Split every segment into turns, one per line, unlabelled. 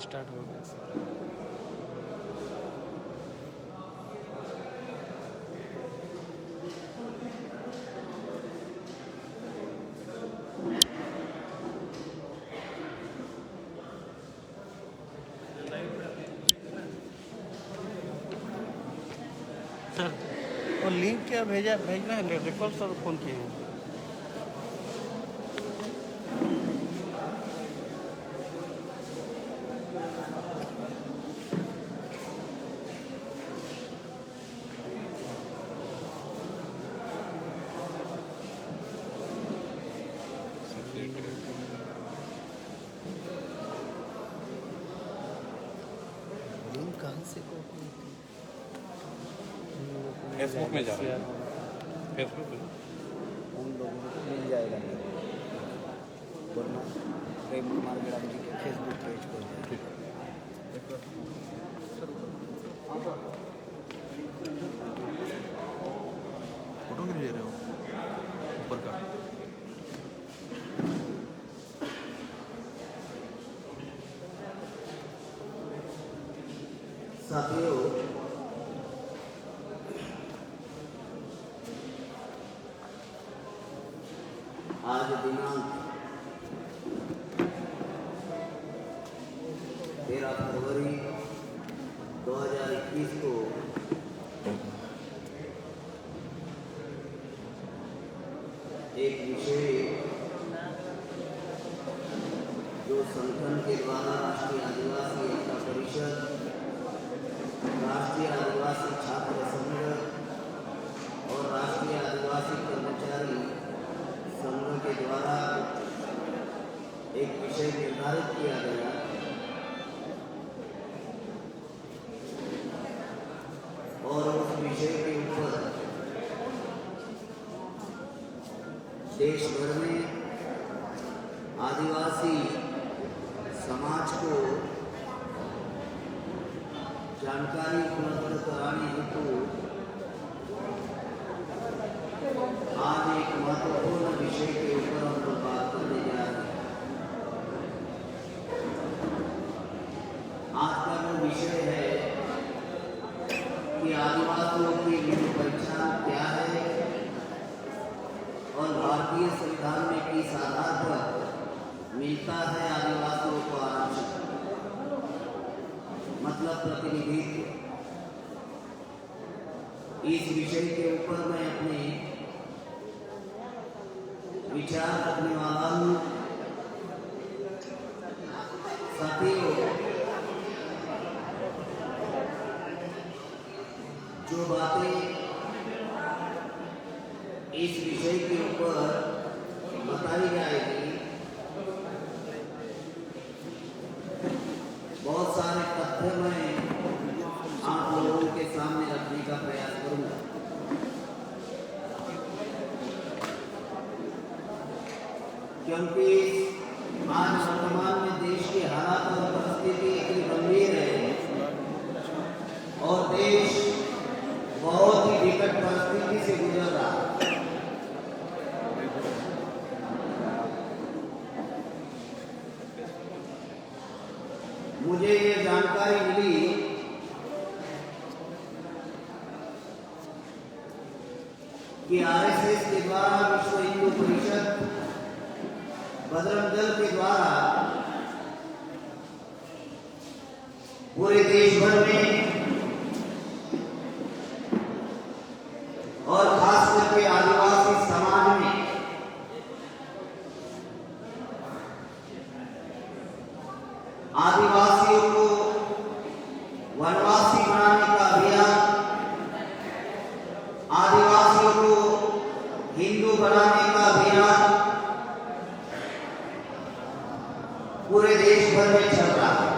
Start हो गया सारा। सर और लिंक क्या भेजना है? रिकॉल सर फ़ोन किए हैं। लिंक कहाँ से कॉपी होती है?
फेसबुक में जा रहा है, फेसबुक में
उन लोगों को मिल जाएगा वरना प्रेम कुमार गड़ाम जी के फेसबुक पेज पर
फोटो क्यों ले रहे हो ऊपर का?
साथियों, आज दिनांक 13 फरवरी 2021 को एक विषय जो संगठन के द्वारा राष्ट्रीय आदिवासी एकता परिषद, राष्ट्रीय आदिवासी छात्र संघ और राष्ट्रीय आदिवासी कर्मचारी संघ के द्वारा एक विषय निर्धारित किया गया और उस विषय के ऊपर देश भर में आदिवासी समाज को जानकारी उपलब्ध कराने हेतु आज एक महत्वपूर्ण विषय के ऊपर हम लोग बात करने जा रहे हैं। आज का जो विषय है कि आदिवासियों की लिंग पहचान क्या है और भारतीय संविधान में किस आधार पर मिलता है आदिवासियों को आरक्षण, मतलब प्रतिनिधित्व। इस विषय के ऊपर मैं अपने विचार रखने वाला हूँ। साथियों, जो बातें इस विषय के ऊपर बताई जाएगी, बहुत सारे तथ्य मैं आप लोगों के सामने रखने का प्रयास करूंगा। क्योंकि आज वर्तमान में देश के हालात और परिस्थिति इतनी गंभीर है और देश बहुत ही विकट परिस्थिति से गुजर रहा है। मुझे ये जानकारी मिली कि आरएसएस के द्वारा, विश्व हिंदू परिषद, बजरंग दल के द्वारा पूरे देश भर में और खास करके आदिवासी समाज में आदिवासियों को वनवासी बनाने का अभियान, आदिवासियों को हिंदू बनाने का अभियान पूरे देश भर में चल रहा है।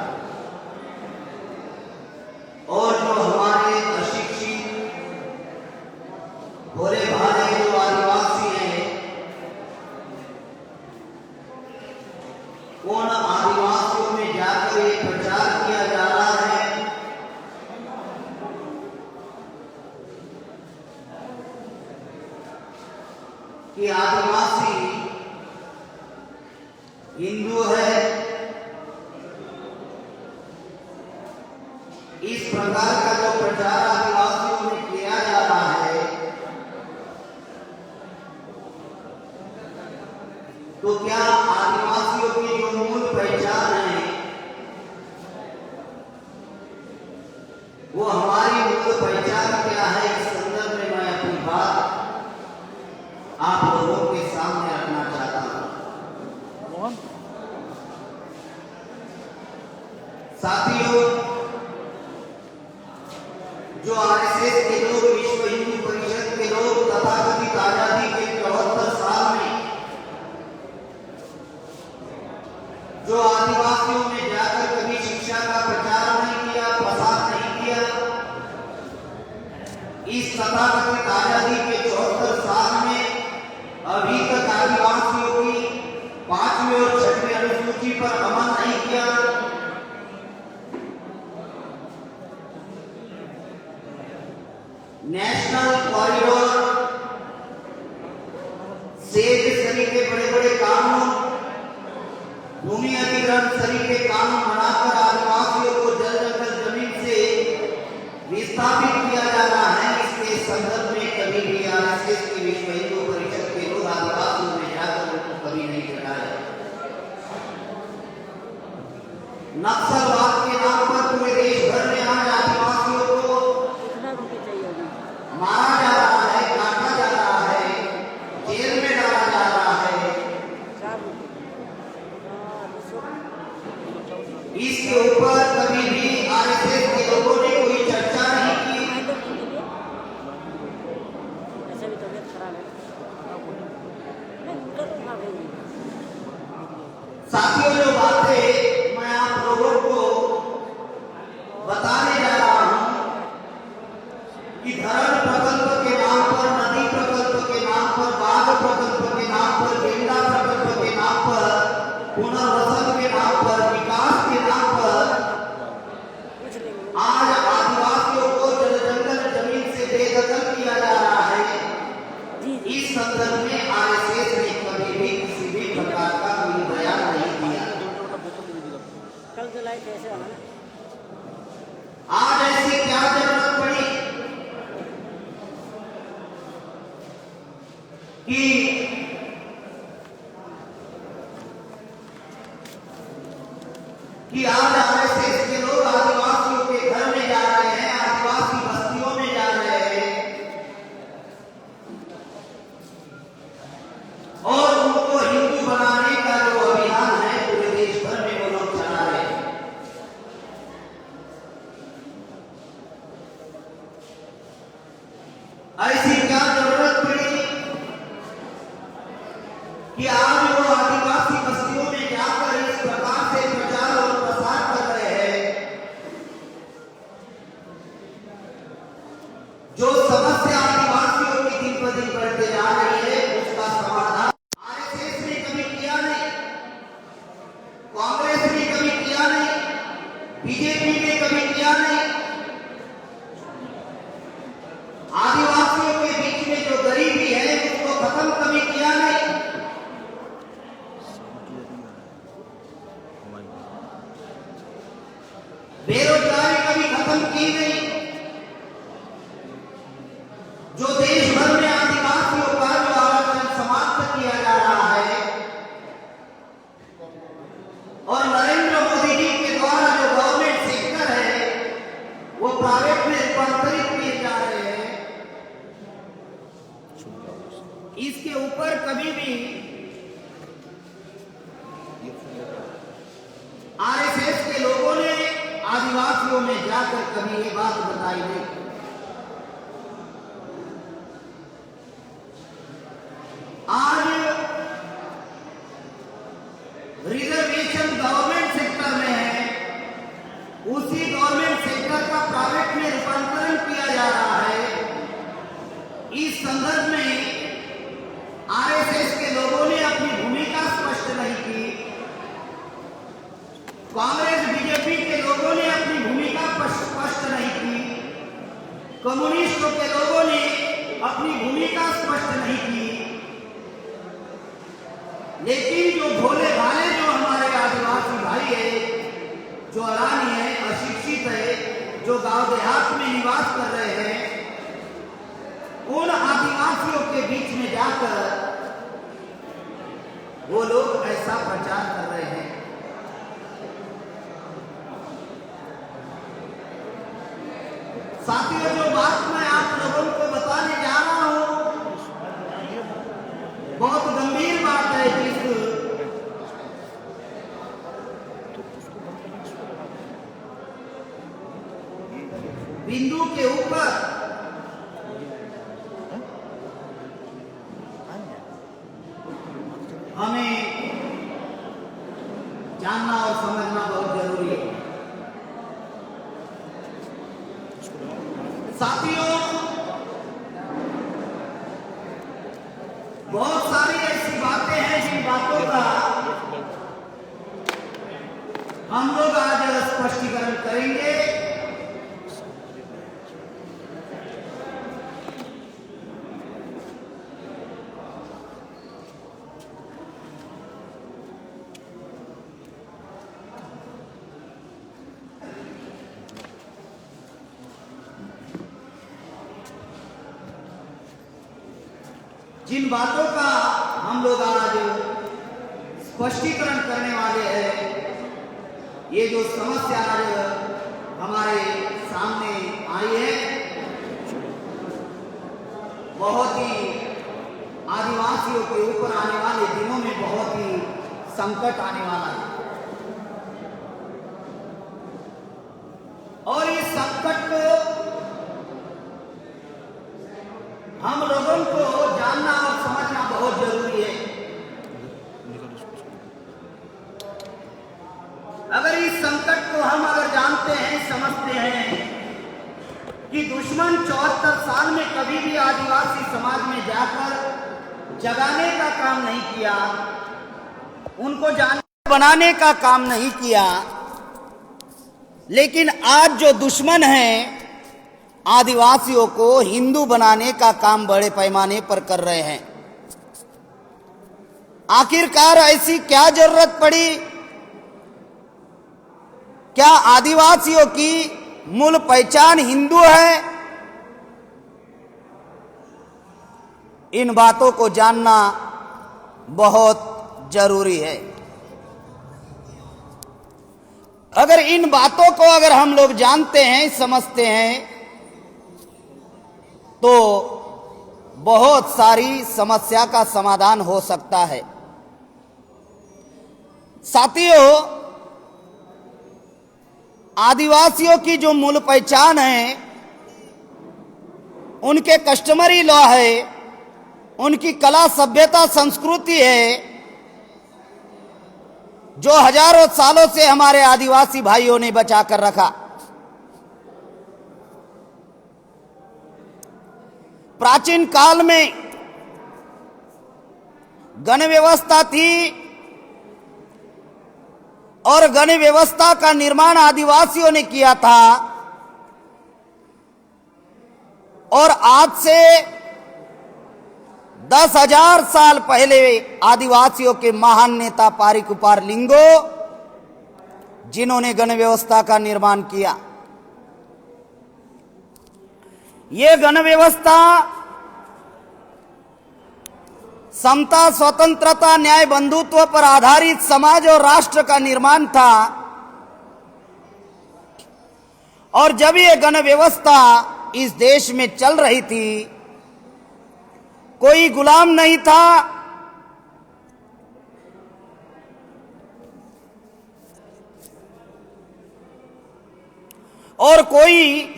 और जो हमारे अशिक्षित भोले भाले जो आदिवासी हैं, उन आदिवासियों में जाकर ये प्रचार किया जा रहा है कि आदिवासी हिंदू है इस प्रकार का जो प्रचार आदिवासियों में किया जा रहा है, तो क्या आदिवासियों की जो मूल पहचान है, वो हमारी मूल पहचान क्या है, इस संदर्भ में मैं अपनी बात आप लोगों के सामने रखना चाहता हूं।
मोहन
साथियों, जो आरएसएस के लोग, विश्व हिंदू परिषद के लोग तथाकथित आजादी के 74 साल में जो आदिवासियों में जाकर कभी शिक्षा का प्रचार नहीं किया, प्रसार नहीं किया, इस तथाकथित आजादी के 74 साल में अभी तक आदिवासियों की 5वीं और 6वीं अनुसूची पर अमल नहीं किया, नेशनल कॉरिडोर, सेज सरी के बड़े बड़े कानून, भूमि अधिग्रहण सरी के कानून बनाकर आदिवासियों को जल जंगल जमीन से विस्थापित किया जा रहा है, इसके संदर्भ में कभी भी आरएसएस की विश्व हिंदू परिषद के लोग आदिवासियों में जाकर उनको कभी नहीं चढ़ाया। नक्सलवाद के नाम पर पूरे देश भर में आज आदिवासियों को मारा जा रहा है, काटा जा रहा है, जेल में डाला जा रहा है। इसके ऊपर कभी भी आरएसएस के लोगों ने कोई चर्चा नहीं की। साथियों, जो बातें मैं आप लोगों को बताने जा रहा हूं कि धरण प्रकल्प के नाम पर, नदी प्रकल्प के नाम पर, बाढ़ प्रकल्प के नाम पर, गेंदा प्रकल्प के नाम पर, पुनर्वसन के नाम पर, विकास के नाम पर आज आदिवासियों को जल जंगल जमीन से बेदखल किया जा रहा है। इस संदर्भ में आरएसएस ने कभी भी किसी भी प्रकार का कोई बयान नहीं दिया। आज ऐसी क्या जरूरत पड़ी कि आज आरएसएस के लोग आदिवासियों के घर में जा रहे हैं, आदिवासी बस्तियों में जा रहे हैं और उनको हिंदू बनाने का जो अभियान है पूरे देश भर में वो लोग चला रहे हैं। ऐसी क्या जरूरत पड़ी कि आज वो आदिवासी बस्तियों में जाकर इस प्रकार से प्रचार और प्रसार कर रहे हैं। जो समस्या आदिवासियों की दिन ब दिन बढ़ते जा रही है, उसका समाधान आरएसएस ने कभी किया नहीं, कांग्रेस ने कभी किया नहीं, बीजेपी ने कभी किया नहीं। आदिवासियों के बीच में जो गरीबी है उसको खत्म कभी किया नहीं। बेरोजगारी कभी खत्म की नहीं। जो देश भर में आदिवासियों का जो आरक्षण समाप्त किया जा रहा है और नरेंद्र मोदी जी के द्वारा जो गवर्नमेंट सेक्टर है वो प्राइवेट में रूपांतरित किए जा रहे हैं, इसके ऊपर कभी भी आरएसएस के लोगों ने आदिवासियों में जाकर कभी ये बात बताई नहीं। आज रिजर्वेशन गवर्नमेंट सेक्टर में है, उसी गवर्नमेंट सेक्टर का प्राइवेट में रूपांतरण किया जा रहा है। इस संदर्भ में आरएसएस के लोगों ने अपनी भूमिका स्पष्ट नहीं की, कांग्रेस बीजेपी के लोगों ने अपनी भूमिका स्पष्ट नहीं की, कम्युनिस्टों के लोगों ने अपनी भूमिका स्पष्ट नहीं की। लेकिन जो भोले भाले जो हमारे आदिवासी भाई है, जो अरानी है, अशिक्षित है, जो गांव देहात में निवास कर रहे हैं, उन आदिवासियों के बीच में जाकर वो लोग ऐसा प्रचार कर रहे हैं। साथियों, जो बात मैं आप लोगों को बताने जा रहा हूं, बहुत गंभीर बात है। जिस बिंदु के ऊपर हमें जानना और समझना बहुत जरूरी है। साथियों, बहुत सारी ऐसी बातें हैं जिन बातों का हम लोग आज स्पष्टीकरण करेंगे। जिन बातों का हम लोग आज स्पष्टीकरण करने वाले हैं, ये जो समस्या आज हमारे सामने आई है, बहुत ही आदिवासियों के ऊपर आने वाले दिनों में बहुत ही संकट आने वाला है। और इस संकट को हम लोगों को जानना और समझना बहुत जरूरी है। अगर इस संकट को हम जानते हैं, समझते हैं कि दुश्मन 74 साल में कभी भी आदिवासी समाज में जाकर जगाने का काम नहीं किया, उनको बनाने का काम नहीं किया, लेकिन आज जो दुश्मन हैं आदिवासियों को हिंदू बनाने का काम बड़े पैमाने पर कर रहे हैं। आखिरकार ऐसी क्या जरूरत पड़ी? क्या आदिवासियों की मूल पहचान हिंदू है? इन बातों को जानना बहुत जरूरी है। अगर इन बातों को हम लोग जानते हैं, समझते हैं, तो बहुत सारी समस्या का समाधान हो सकता है। साथियों, आदिवासियों की जो मूल पहचान है, उनके कस्टमरी लॉ है, उनकी कला, सभ्यता, संस्कृति है, जो हजारों सालों से हमारे आदिवासी भाइयों ने बचा कर रखा। प्राचीन काल में गण व्यवस्था थी और गण व्यवस्था का निर्माण आदिवासियों ने किया था। और आज से 10,000 साल पहले आदिवासियों के महान नेता पारिक उपार लिंगो, जिन्होंने गण व्यवस्था का निर्माण किया। ये गण व्यवस्था समता, स्वतंत्रता, न्याय, बंधुत्व पर आधारित समाज और राष्ट्र का निर्माण था। और जब ये गण व्यवस्था इस देश में चल रही थी, कोई गुलाम नहीं था, और कोई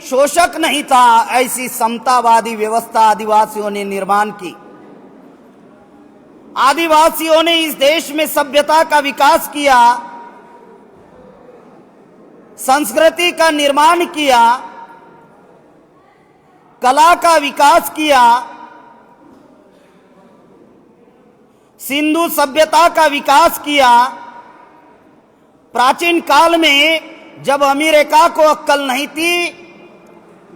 शोषक नहीं था। ऐसी समतावादी व्यवस्था आदिवासियों ने निर्माण की। आदिवासियों ने इस देश में सभ्यता का विकास किया, संस्कृति का निर्माण किया, कला का विकास किया, सिंधु सभ्यता का विकास किया। प्राचीन काल में जब अमेरिका को अक्ल नहीं थी,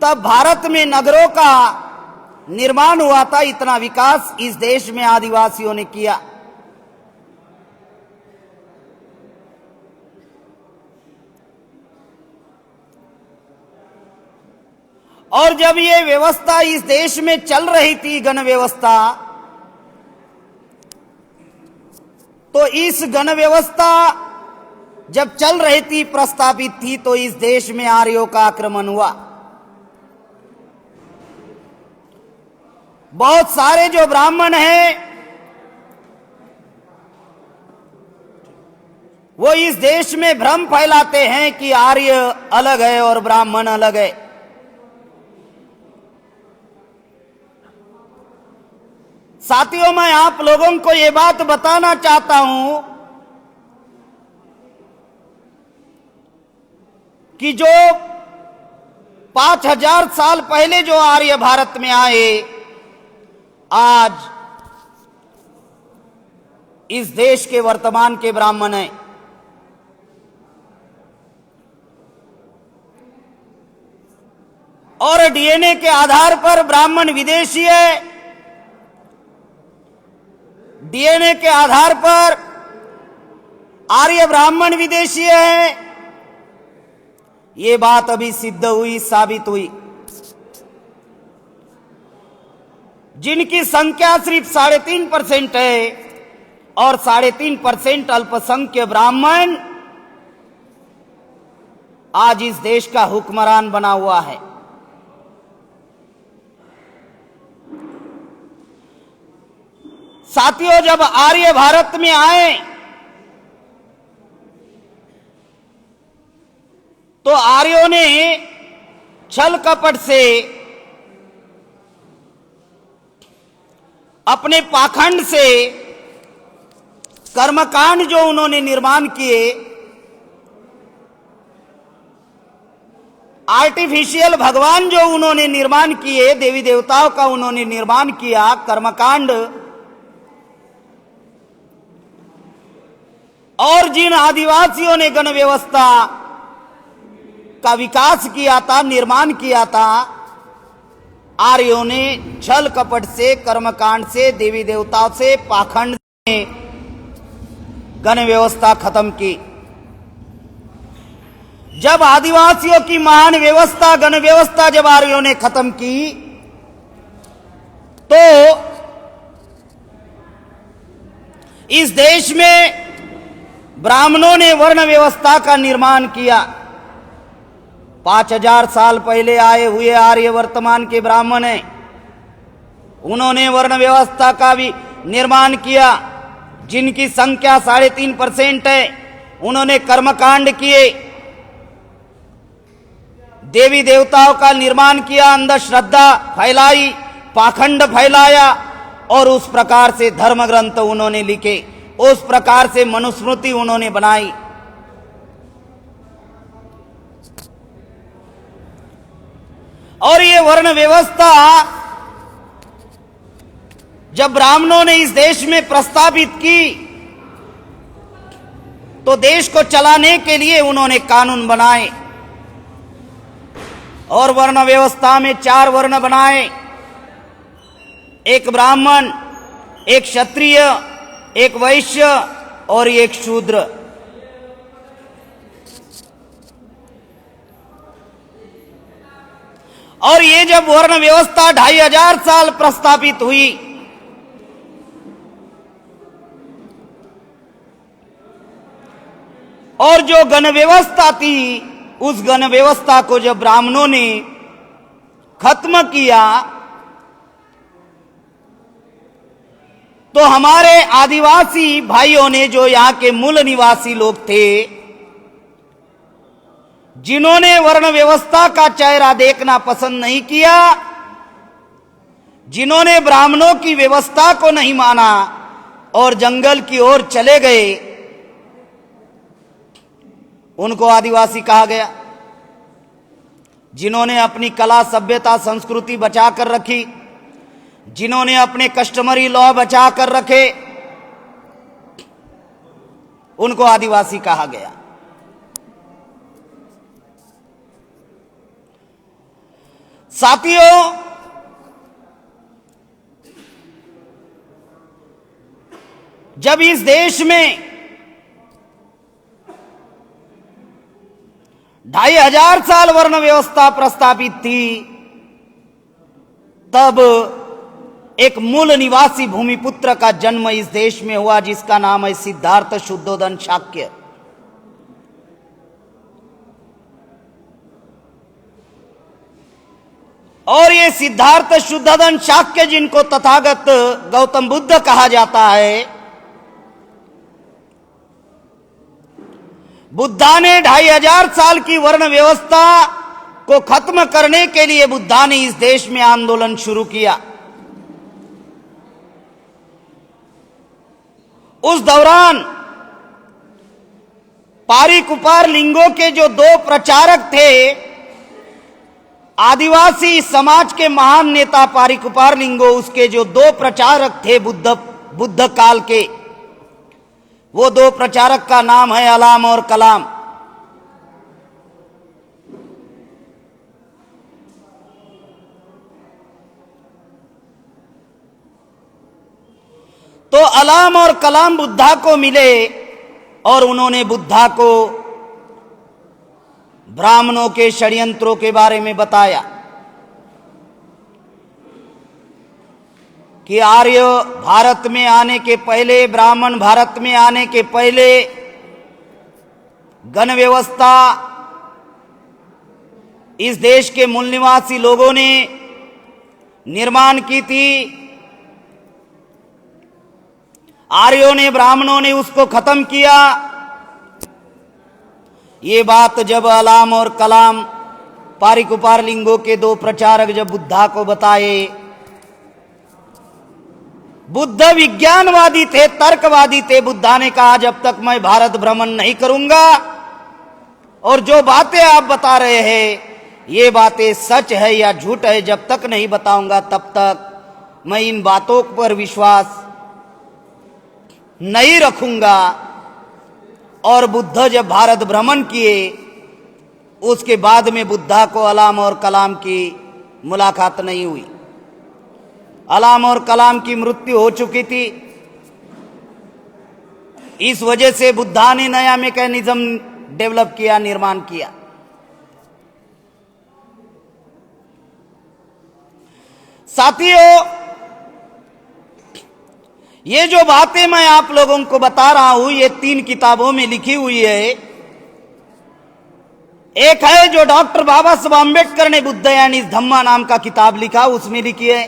तब भारत में नगरों का निर्माण हुआ था। इतना विकास इस देश में आदिवासियों ने किया।
और जब ये व्यवस्था इस देश में चल रही थी, गण व्यवस्था, तो इस गण व्यवस्था जब चल रही थी, प्रस्तावित थी, तो इस देश में आर्यों का आक्रमण हुआ। बहुत सारे जो ब्राह्मण हैं वो इस देश में भ्रम फैलाते हैं कि आर्य अलग है और ब्राह्मण अलग है। साथियों, मैं आप लोगों को ये बात बताना चाहता हूं कि जो 5000 साल पहले जो आर्य भारत में आए, आज इस देश के वर्तमान के ब्राह्मण हैं। और डीएनए के आधार पर ब्राह्मण विदेशी है, डीएनए के आधार पर आर्य ब्राह्मण विदेशी है। ये बात अभी सिद्ध हुई, साबित हुई। जिनकी संख्या सिर्फ 3.5% है और 3.5% अल्पसंख्य ब्राह्मण आज इस देश का हुक्मरान बना हुआ है। साथियों, जब आर्य भारत में आए तो आर्यों ने छल कपट से अपने पाखंड से कर्मकांड जो उन्होंने निर्माण किए, आर्टिफिशियल भगवान जो उन्होंने निर्माण किए, देवी देवताओं का उन्होंने निर्माण किया, कर्मकांड, और जिन आदिवासियों ने गण व्यवस्था का विकास किया था, निर्माण किया था, आर्यों ने छल कपट से, कर्मकांड से, देवी देवताओं से, पाखंड से गण व्यवस्था खत्म की। जब आदिवासियों की महान व्यवस्था, गण व्यवस्था जब आर्यों ने खत्म की, तो इस देश में ब्राह्मणों ने वर्ण व्यवस्था का निर्माण किया। 5000 साल पहले आए हुए आर्य वर्तमान के ब्राह्मण हैं, उन्होंने वर्ण व्यवस्था का भी निर्माण किया। जिनकी संख्या 3.5% है, उन्होंने कर्मकांड किए, देवी देवताओं का निर्माण किया, अंधश्रद्धा फैलाई, पाखंड फैलाया, और उस प्रकार से धर्म ग्रंथ उन्होंने लिखे, उस प्रकार से मनुस्मृति उन्होंने बनाई। और ये वर्ण व्यवस्था जब ब्राह्मणों ने इस देश में प्रस्तावित की, तो देश को चलाने के लिए उन्होंने कानून बनाए, और वर्ण व्यवस्था में 4 वर्ण बनाए, एक ब्राह्मण, एक क्षत्रिय, एक वैश्य और एक शूद्र। और ये जब वर्ण व्यवस्था 2500 साल प्रस्तावित हुई, और जो गण व्यवस्था थी, उस गण व्यवस्था को जब ब्राह्मणों ने खत्म किया, तो हमारे आदिवासी भाइयों ने, जो यहाँ के मूल निवासी लोग थे, जिन्होंने वर्ण व्यवस्था का चेहरा देखना पसंद नहीं किया, जिन्होंने ब्राह्मणों की व्यवस्था को नहीं माना और जंगल की ओर चले गए, उनको आदिवासी कहा गया। जिन्होंने अपनी कला, सभ्यता, संस्कृति बचा कर रखी, जिन्होंने अपने कस्टमरी लॉ बचा कर रखे, उनको आदिवासी कहा गया। साथियों, जब इस देश में 2500 साल वर्ण व्यवस्था प्रस्तावित थी, तब एक मूल निवासी भूमिपुत्र का जन्म इस देश में हुआ, जिसका नाम है सिद्धार्थ शुद्धोदन शाक्य। और ये सिद्धार्थ शुद्धोदन शाक्य, जिनको तथागत गौतम बुद्ध कहा जाता है, बुद्धा ने 2500 साल की वर्ण व्यवस्था को खत्म करने के लिए बुद्धा ने इस देश में आंदोलन शुरू किया। उस दौरान पारीकुपार लिंगों के जो 2 प्रचारक थे, आदिवासी समाज के महान नेता पारीकुपार लिंगो, उसके जो 2 प्रचारक थे बुद्ध काल के, वो 2 प्रचारक का नाम है अलाम और कलाम। तो अलाम और कलाम बुद्धा को मिले और उन्होंने बुद्धा को ब्राह्मणों के षड्यंत्रों के बारे में बताया कि आर्य भारत में आने के पहले, ब्राह्मण भारत में आने के पहले गण व्यवस्था इस देश के मूल निवासी लोगों ने निर्माण की थी। आर्यों ने, ब्राह्मणों ने उसको खत्म किया। ये बात जब अलाम और कलाम पारीकुपार लिंगों के 2 प्रचारक जब बुद्धा को बताए, बुद्ध विज्ञानवादी थे, तर्कवादी थे। बुद्धा ने कहा जब तक मैं भारत भ्रमण नहीं करूंगा और जो बातें आप बता रहे हैं ये बातें सच है या झूठ है, जब तक नहीं बताऊंगा तब तक मैं इन बातों पर विश्वास नहीं रखूंगा। और बुद्ध जब भारत भ्रमण किए, उसके बाद में बुद्धा को अलाम और कलाम की मुलाकात नहीं हुई। अलाम और कलाम की मृत्यु हो चुकी थी। इस वजह से बुद्धा ने नया मैकेनिज्म डेवलप किया, निर्माण किया। साथियों, ये जो बातें मैं आप लोगों को बता रहा हूं, ये 3 किताबों में लिखी हुई है। एक है जो डॉक्टर बाबा साहब आम्बेडकर ने बुद्ध यानी धम्मा नाम का किताब लिखा, उसमें लिखी है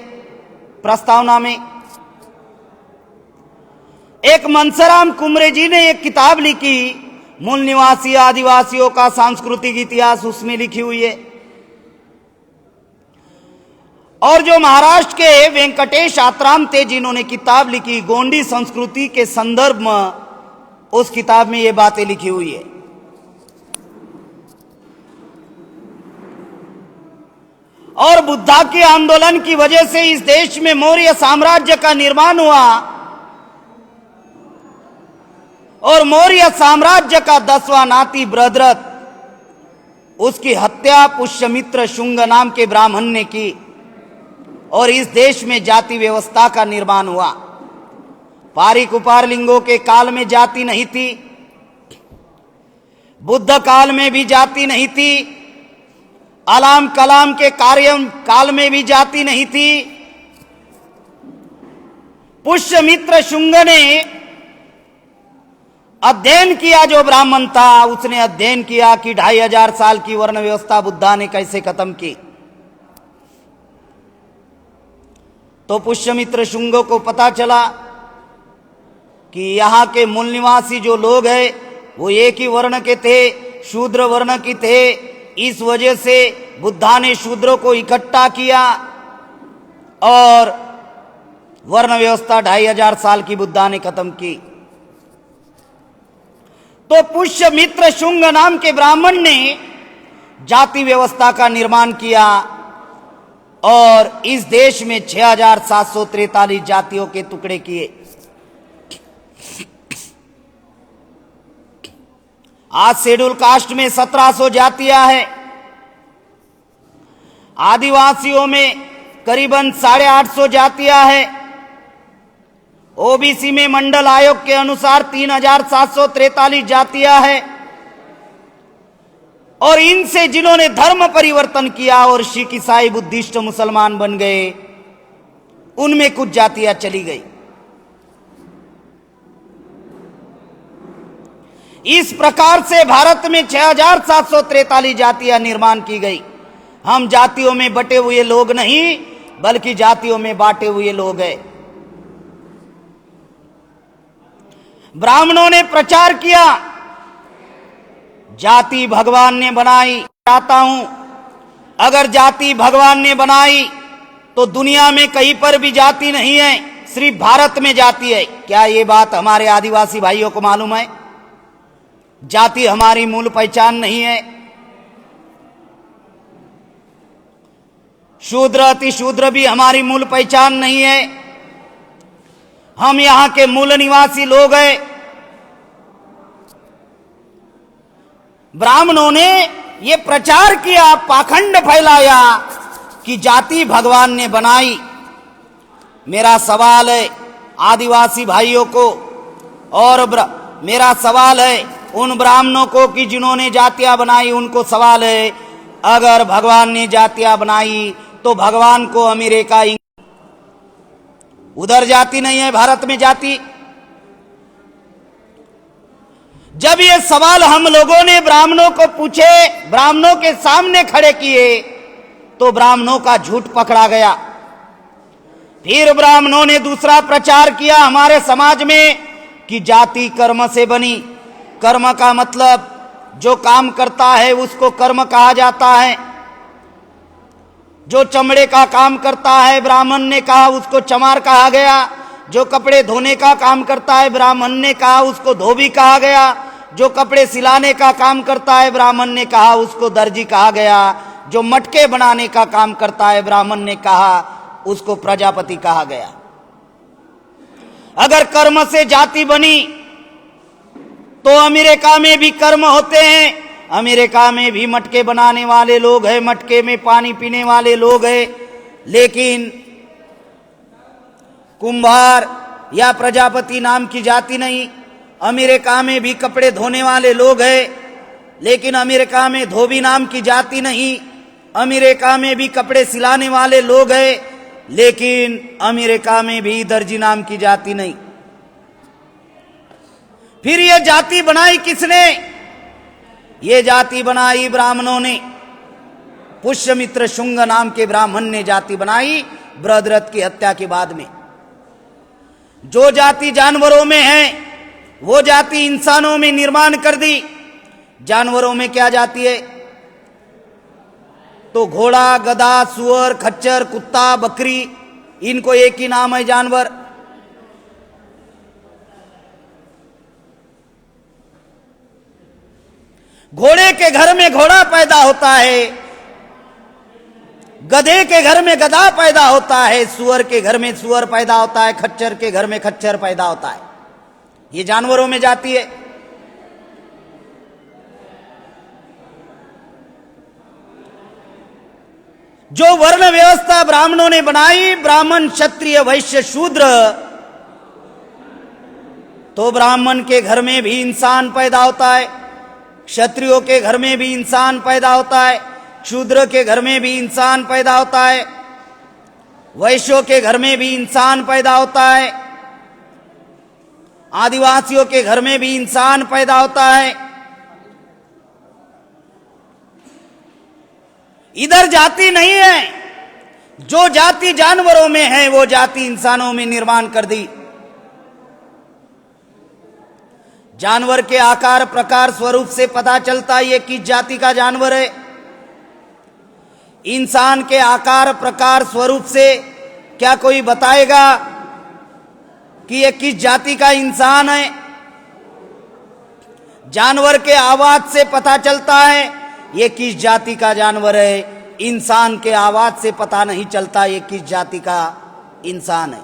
प्रस्तावना में। एक मनसराम कुमरे जी ने एक किताब लिखी, मूल निवासी आदिवासियों का सांस्कृतिक इतिहास, उसमें लिखी हुई है। और जो महाराष्ट्र के वेंकटेश आत्राम थे, जिन्होंने किताब लिखी गोंडी संस्कृति के संदर्भ में, उस किताब में ये बातें लिखी हुई है। और बुद्धा के आंदोलन की वजह से इस देश में मौर्य साम्राज्य का निर्माण हुआ और मौर्य साम्राज्य का 10वां नाती बृहद्रथ, उसकी हत्या पुष्यमित्र शुंग नाम के ब्राह्मण ने की और इस देश में जाति व्यवस्था का निर्माण हुआ। पारीकुपार लिंगों के काल में जाति नहीं थी, बुद्ध काल में भी जाति नहीं थी, अलाम कलाम के काल में भी जाति नहीं थी। पुष्यमित्र शुंग ने अध्ययन किया, जो ब्राह्मण था उसने अध्ययन किया कि 2500 साल की वर्ण व्यवस्था बुद्धा ने कैसे खत्म की। तो पुष्यमित्र शुंग को पता चला कि यहाँ के मूल निवासी जो लोग हैं वो एक ही वर्ण के थे, शूद्र वर्ण की थे। इस वजह से बुद्धा ने शूद्रों को इकट्ठा किया और वर्ण व्यवस्था 2500 साल की बुद्धा ने खत्म की। तो पुष्यमित्र शुंग नाम के ब्राह्मण ने जाति व्यवस्था का निर्माण किया और इस देश में 6743 जातियों के टुकड़े किए। आज शेड्यूल कास्ट में 1700 जातियां हैं। आदिवासियों में करीबन 850 जातियां हैं। ओबीसी में मंडल आयोग के अनुसार 3743 जातियां हैं। और इनसे जिन्होंने धर्म परिवर्तन किया और सिख ईसाई बुद्धिस्ट मुसलमान बन गए, उनमें कुछ जातियां चली गई। इस प्रकार से भारत में 6743 जातियां निर्माण की गई। हम जातियों में बटे हुए लोग नहीं, बल्कि जातियों में बांटे हुए लोग हैं। ब्राह्मणों ने प्रचार किया, जाति भगवान ने बनाई। चाहता हूं, अगर जाति भगवान ने बनाई तो दुनिया में कहीं पर भी जाति नहीं है, सिर्फ भारत में जाति है। क्या ये बात हमारे आदिवासी भाइयों को मालूम है? जाति हमारी मूल पहचान नहीं है। शूद्र अति शूद्र भी हमारी मूल पहचान नहीं है। हम यहां के मूल निवासी लोग हैं। ब्राह्मणों ने ये प्रचार किया, पाखंड फैलाया कि जाति भगवान ने बनाई। मेरा सवाल है आदिवासी भाइयों को, और मेरा सवाल है उन ब्राह्मणों को कि जिन्होंने जातियां बनाई, उनको सवाल है, अगर भगवान ने जातियां बनाई तो भगवान को अमेरिका, उधर जाति नहीं है, भारत में जाति। जब ये सवाल हम लोगों ने ब्राह्मणों को पूछे, ब्राह्मणों के सामने खड़े किए, तो ब्राह्मणों का झूठ पकड़ा गया। फिर ब्राह्मणों ने दूसरा प्रचार किया हमारे समाज में कि जाति कर्म से बनी। कर्म का मतलब जो काम करता है उसको कर्म कहा जाता है। जो चमड़े का काम करता है, ब्राह्मण ने कहा उसको चमार कहा गया। जो कपड़े धोने का काम करता है, ब्राह्मण ने कहा उसको धोबी कहा गया। जो कपड़े सिलाने का काम करता है, ब्राह्मण ने कहा उसको दर्जी कहा गया। जो मटके बनाने का काम करता है, ब्राह्मण ने कहा उसको प्रजापति कहा गया। अगर कर्म से जाति बनी तो अमेरिका में भी कर्म होते हैं। अमेरिका में भी मटके बनाने वाले लोग हैं, मटके में पानी पीने वाले लोग हैं। लेकिन कुंभार या प्रजापति नाम की जाति नहीं। अमेरिका में भी कपड़े धोने वाले लोग हैं, लेकिन अमेरिका में धोबी नाम की जाति नहीं। अमेरिका में भी कपड़े सिलाने वाले लोग हैं, लेकिन अमेरिका में भी दर्जी नाम की जाति नहीं। फिर ये जाति बनाई किसने? ये जाति बनाई ब्राह्मणों ने। पुष्यमित्र शुंग नाम के ब्राह्मण ने जाति बनाई बृहद्रथ की हत्या के बाद में। जो जाति जानवरों में है वो जाति इंसानों में निर्माण कर दी। जानवरों में क्या जाति है? तो घोड़ा, गधा, सुअर, खच्चर, कुत्ता, बकरी, इनको एक ही नाम है जानवर। घोड़े के घर में घोड़ा पैदा होता है, गधे के घर में गधा पैदा होता है, सुअर के घर में सुअर पैदा होता है, खच्चर के घर में खच्चर पैदा होता है। ये जानवरों में जाती है। जो वर्ण व्यवस्था ब्राह्मणों ने बनाई, ब्राह्मण, क्षत्रिय, वैश्य, शूद्र, तो ब्राह्मण के घर में भी इंसान पैदा होता है, क्षत्रियों के घर में भी इंसान पैदा होता है, शूद्र के घर में भी इंसान पैदा होता है, वैश्यों के घर में भी इंसान पैदा होता है, आदिवासियों के घर में भी इंसान पैदा होता है। इधर जाति नहीं है। जो जाति जानवरों में है वो जाति इंसानों में निर्माण कर दी। जानवर के आकार, प्रकार, स्वरूप से पता चलता है ये किस जाति का जानवर है। इंसान के आकार, प्रकार, स्वरूप से क्या कोई बताएगा कि ये किस जाति का इंसान है? जानवर के आवाज से पता चलता है ये किस जाति का जानवर है। इंसान के आवाज से पता नहीं चलता ये किस जाति का इंसान है।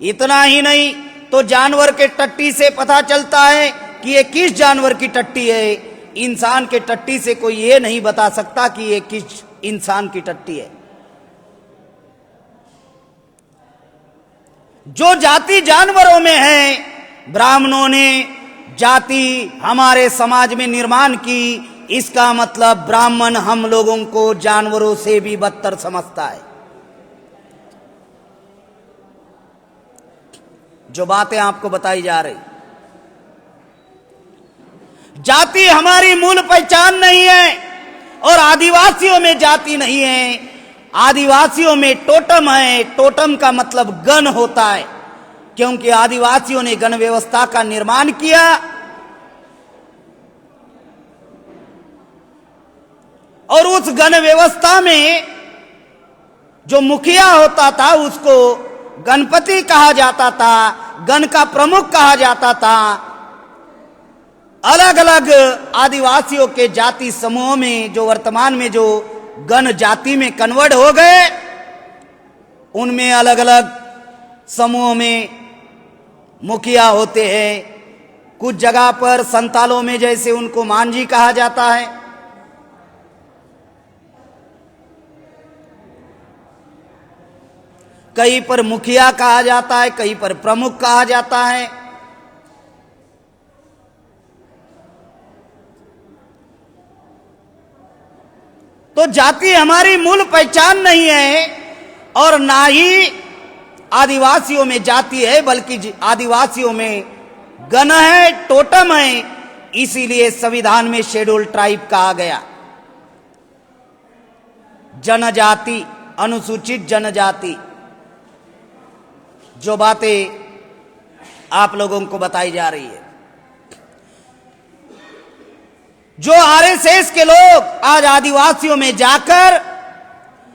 इतना ही नहीं तो जानवर के टट्टी से पता चलता है कि ये किस जानवर की टट्टी है। इंसान के टट्टी से कोई ये नहीं बता सकता कि ये किस इंसान की टट्टी है। जो जाति जानवरों में है, ब्राह्मणों ने जाति हमारे समाज में निर्माण की। इसका मतलब ब्राह्मण हम लोगों को जानवरों से भी बदतर समझता है। जो बातें आपको बताई जा रही। जाति हमारी मूल पहचान नहीं है और आदिवासियों में जाति नहीं है। आदिवासियों में टोटम है। टोटम का मतलब गण होता है, क्योंकि आदिवासियों ने गण व्यवस्था का निर्माण किया। और उस गण व्यवस्था में जो मुखिया होता था उसको गणपति कहा जाता था, गण का प्रमुख कहा जाता था। अलग अलग आदिवासियों के जाति समूहों में जो वर्तमान में जो गण जाति में कन्वर्ट हो गए, उनमें अलग अलग समूहों में मुखिया होते हैं। कुछ जगह पर संतालों में जैसे उनको मांझी कहा जाता है, कहीं पर मुखिया कहा जाता है, कहीं पर प्रमुख कहा जाता है। तो जाति हमारी मूल पहचान नहीं है और ना ही आदिवासियों में जाति है, बल्कि आदिवासियों में गण है, टोटम है। इसीलिए संविधान में शेड्यूल ट्राइब कहा गया, जनजाति, अनुसूचित जनजाति। जो बातें आप लोगों को बताई जा रही है, जो आरएसएस के लोग आज आदिवासियों में जाकर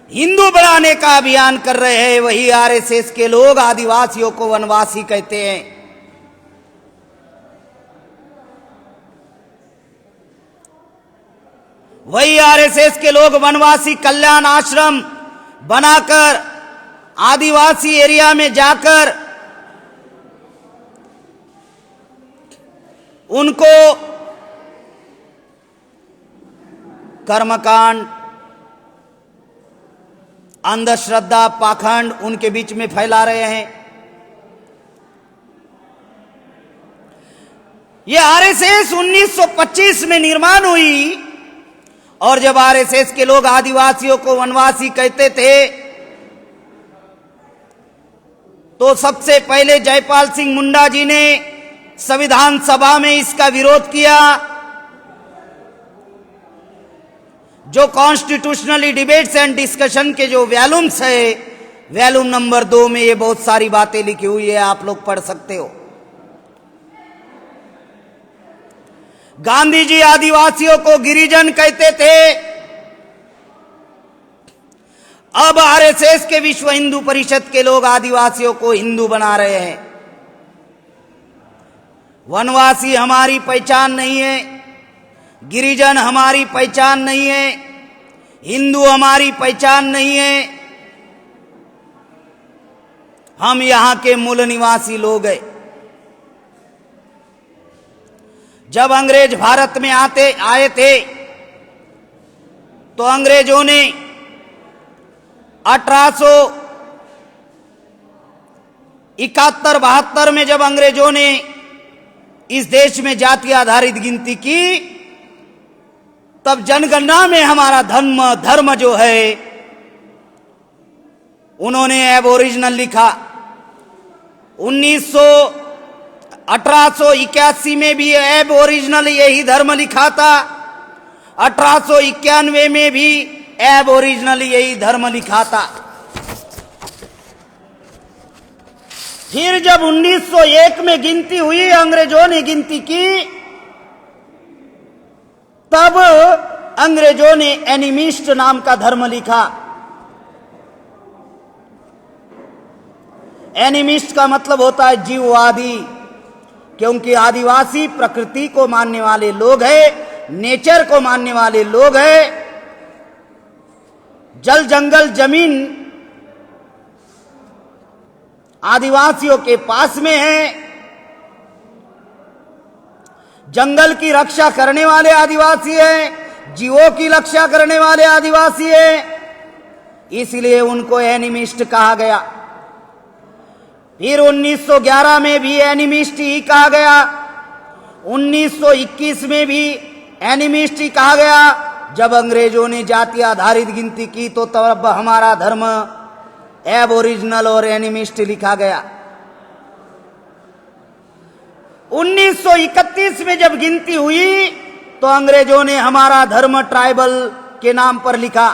हिंदू बनाने का अभियान कर रहे हैं, वही आरएसएस के लोग आदिवासियों को वनवासी कहते हैं। वही आरएसएस के लोग वनवासी कल्याण आश्रम बनाकर आदिवासी एरिया में जाकर उनको कर्मकांड, अंधश्रद्धा, पाखंड उनके बीच में फैला रहे हैं। यह आरएसएस 1925 में निर्माण हुई और जब आरएसएस के लोग आदिवासियों को वनवासी कहते थे तो सबसे पहले जयपाल सिंह मुंडा जी ने संविधान सभा में इसका विरोध किया। जो कॉन्स्टिट्यूशनली डिबेट्स एंड डिस्कशन के जो वॉल्यूम्स है, वॉल्यूम नंबर 2 में ये बहुत सारी बातें लिखी हुई है, आप लोग पढ़ सकते हो। गांधी जी आदिवासियों को गिरिजन कहते थे। अब आरएसएस के विश्व हिंदू परिषद के लोग आदिवासियों को हिंदू बना रहे हैं। वनवासी हमारी पहचान नहीं है, गिरिजन हमारी पहचान नहीं है, हिंदू हमारी पहचान नहीं है। हम यहां के मूल निवासी लोग हैं। जब अंग्रेज भारत में आए थे तो अंग्रेजों ने 1871-72 में जब अंग्रेजों ने इस देश में जाति आधारित गिनती की, तब जनगणना में हमारा धर्म जो है उन्होंने एबोरिजिनल लिखा। 1881 में भी एबोरिजिनल यही धर्म लिखा था। 1891 में भी एबोरिजिनल यही धर्म लिखा था। फिर जब 1901 में गिनती हुई, अंग्रेजों ने गिनती की, तब अंग्रेजों ने एनिमिस्ट नाम का धर्म लिखा। एनिमिस्ट का मतलब होता है जीववादी, क्योंकि आदिवासी प्रकृति को मानने वाले लोग हैं, नेचर को मानने वाले लोग हैं। जल जंगल जमीन आदिवासियों के पास में है। जंगल की रक्षा करने वाले आदिवासी हैं, जीवों की रक्षा करने वाले आदिवासी हैं, इसलिए उनको एनिमिस्ट कहा गया। फिर 1911 में भी एनिमिस्ट ही कहा गया, 1921 में भी एनिमिस्ट ही कहा गया। जब अंग्रेजों ने जाति आधारित गिनती की तो तब हमारा धर्म एबोरिजिनल और एनिमिस्ट लिखा गया। 1931 में जब गिनती हुई तो अंग्रेजों ने हमारा धर्म ट्राइबल के नाम पर लिखा।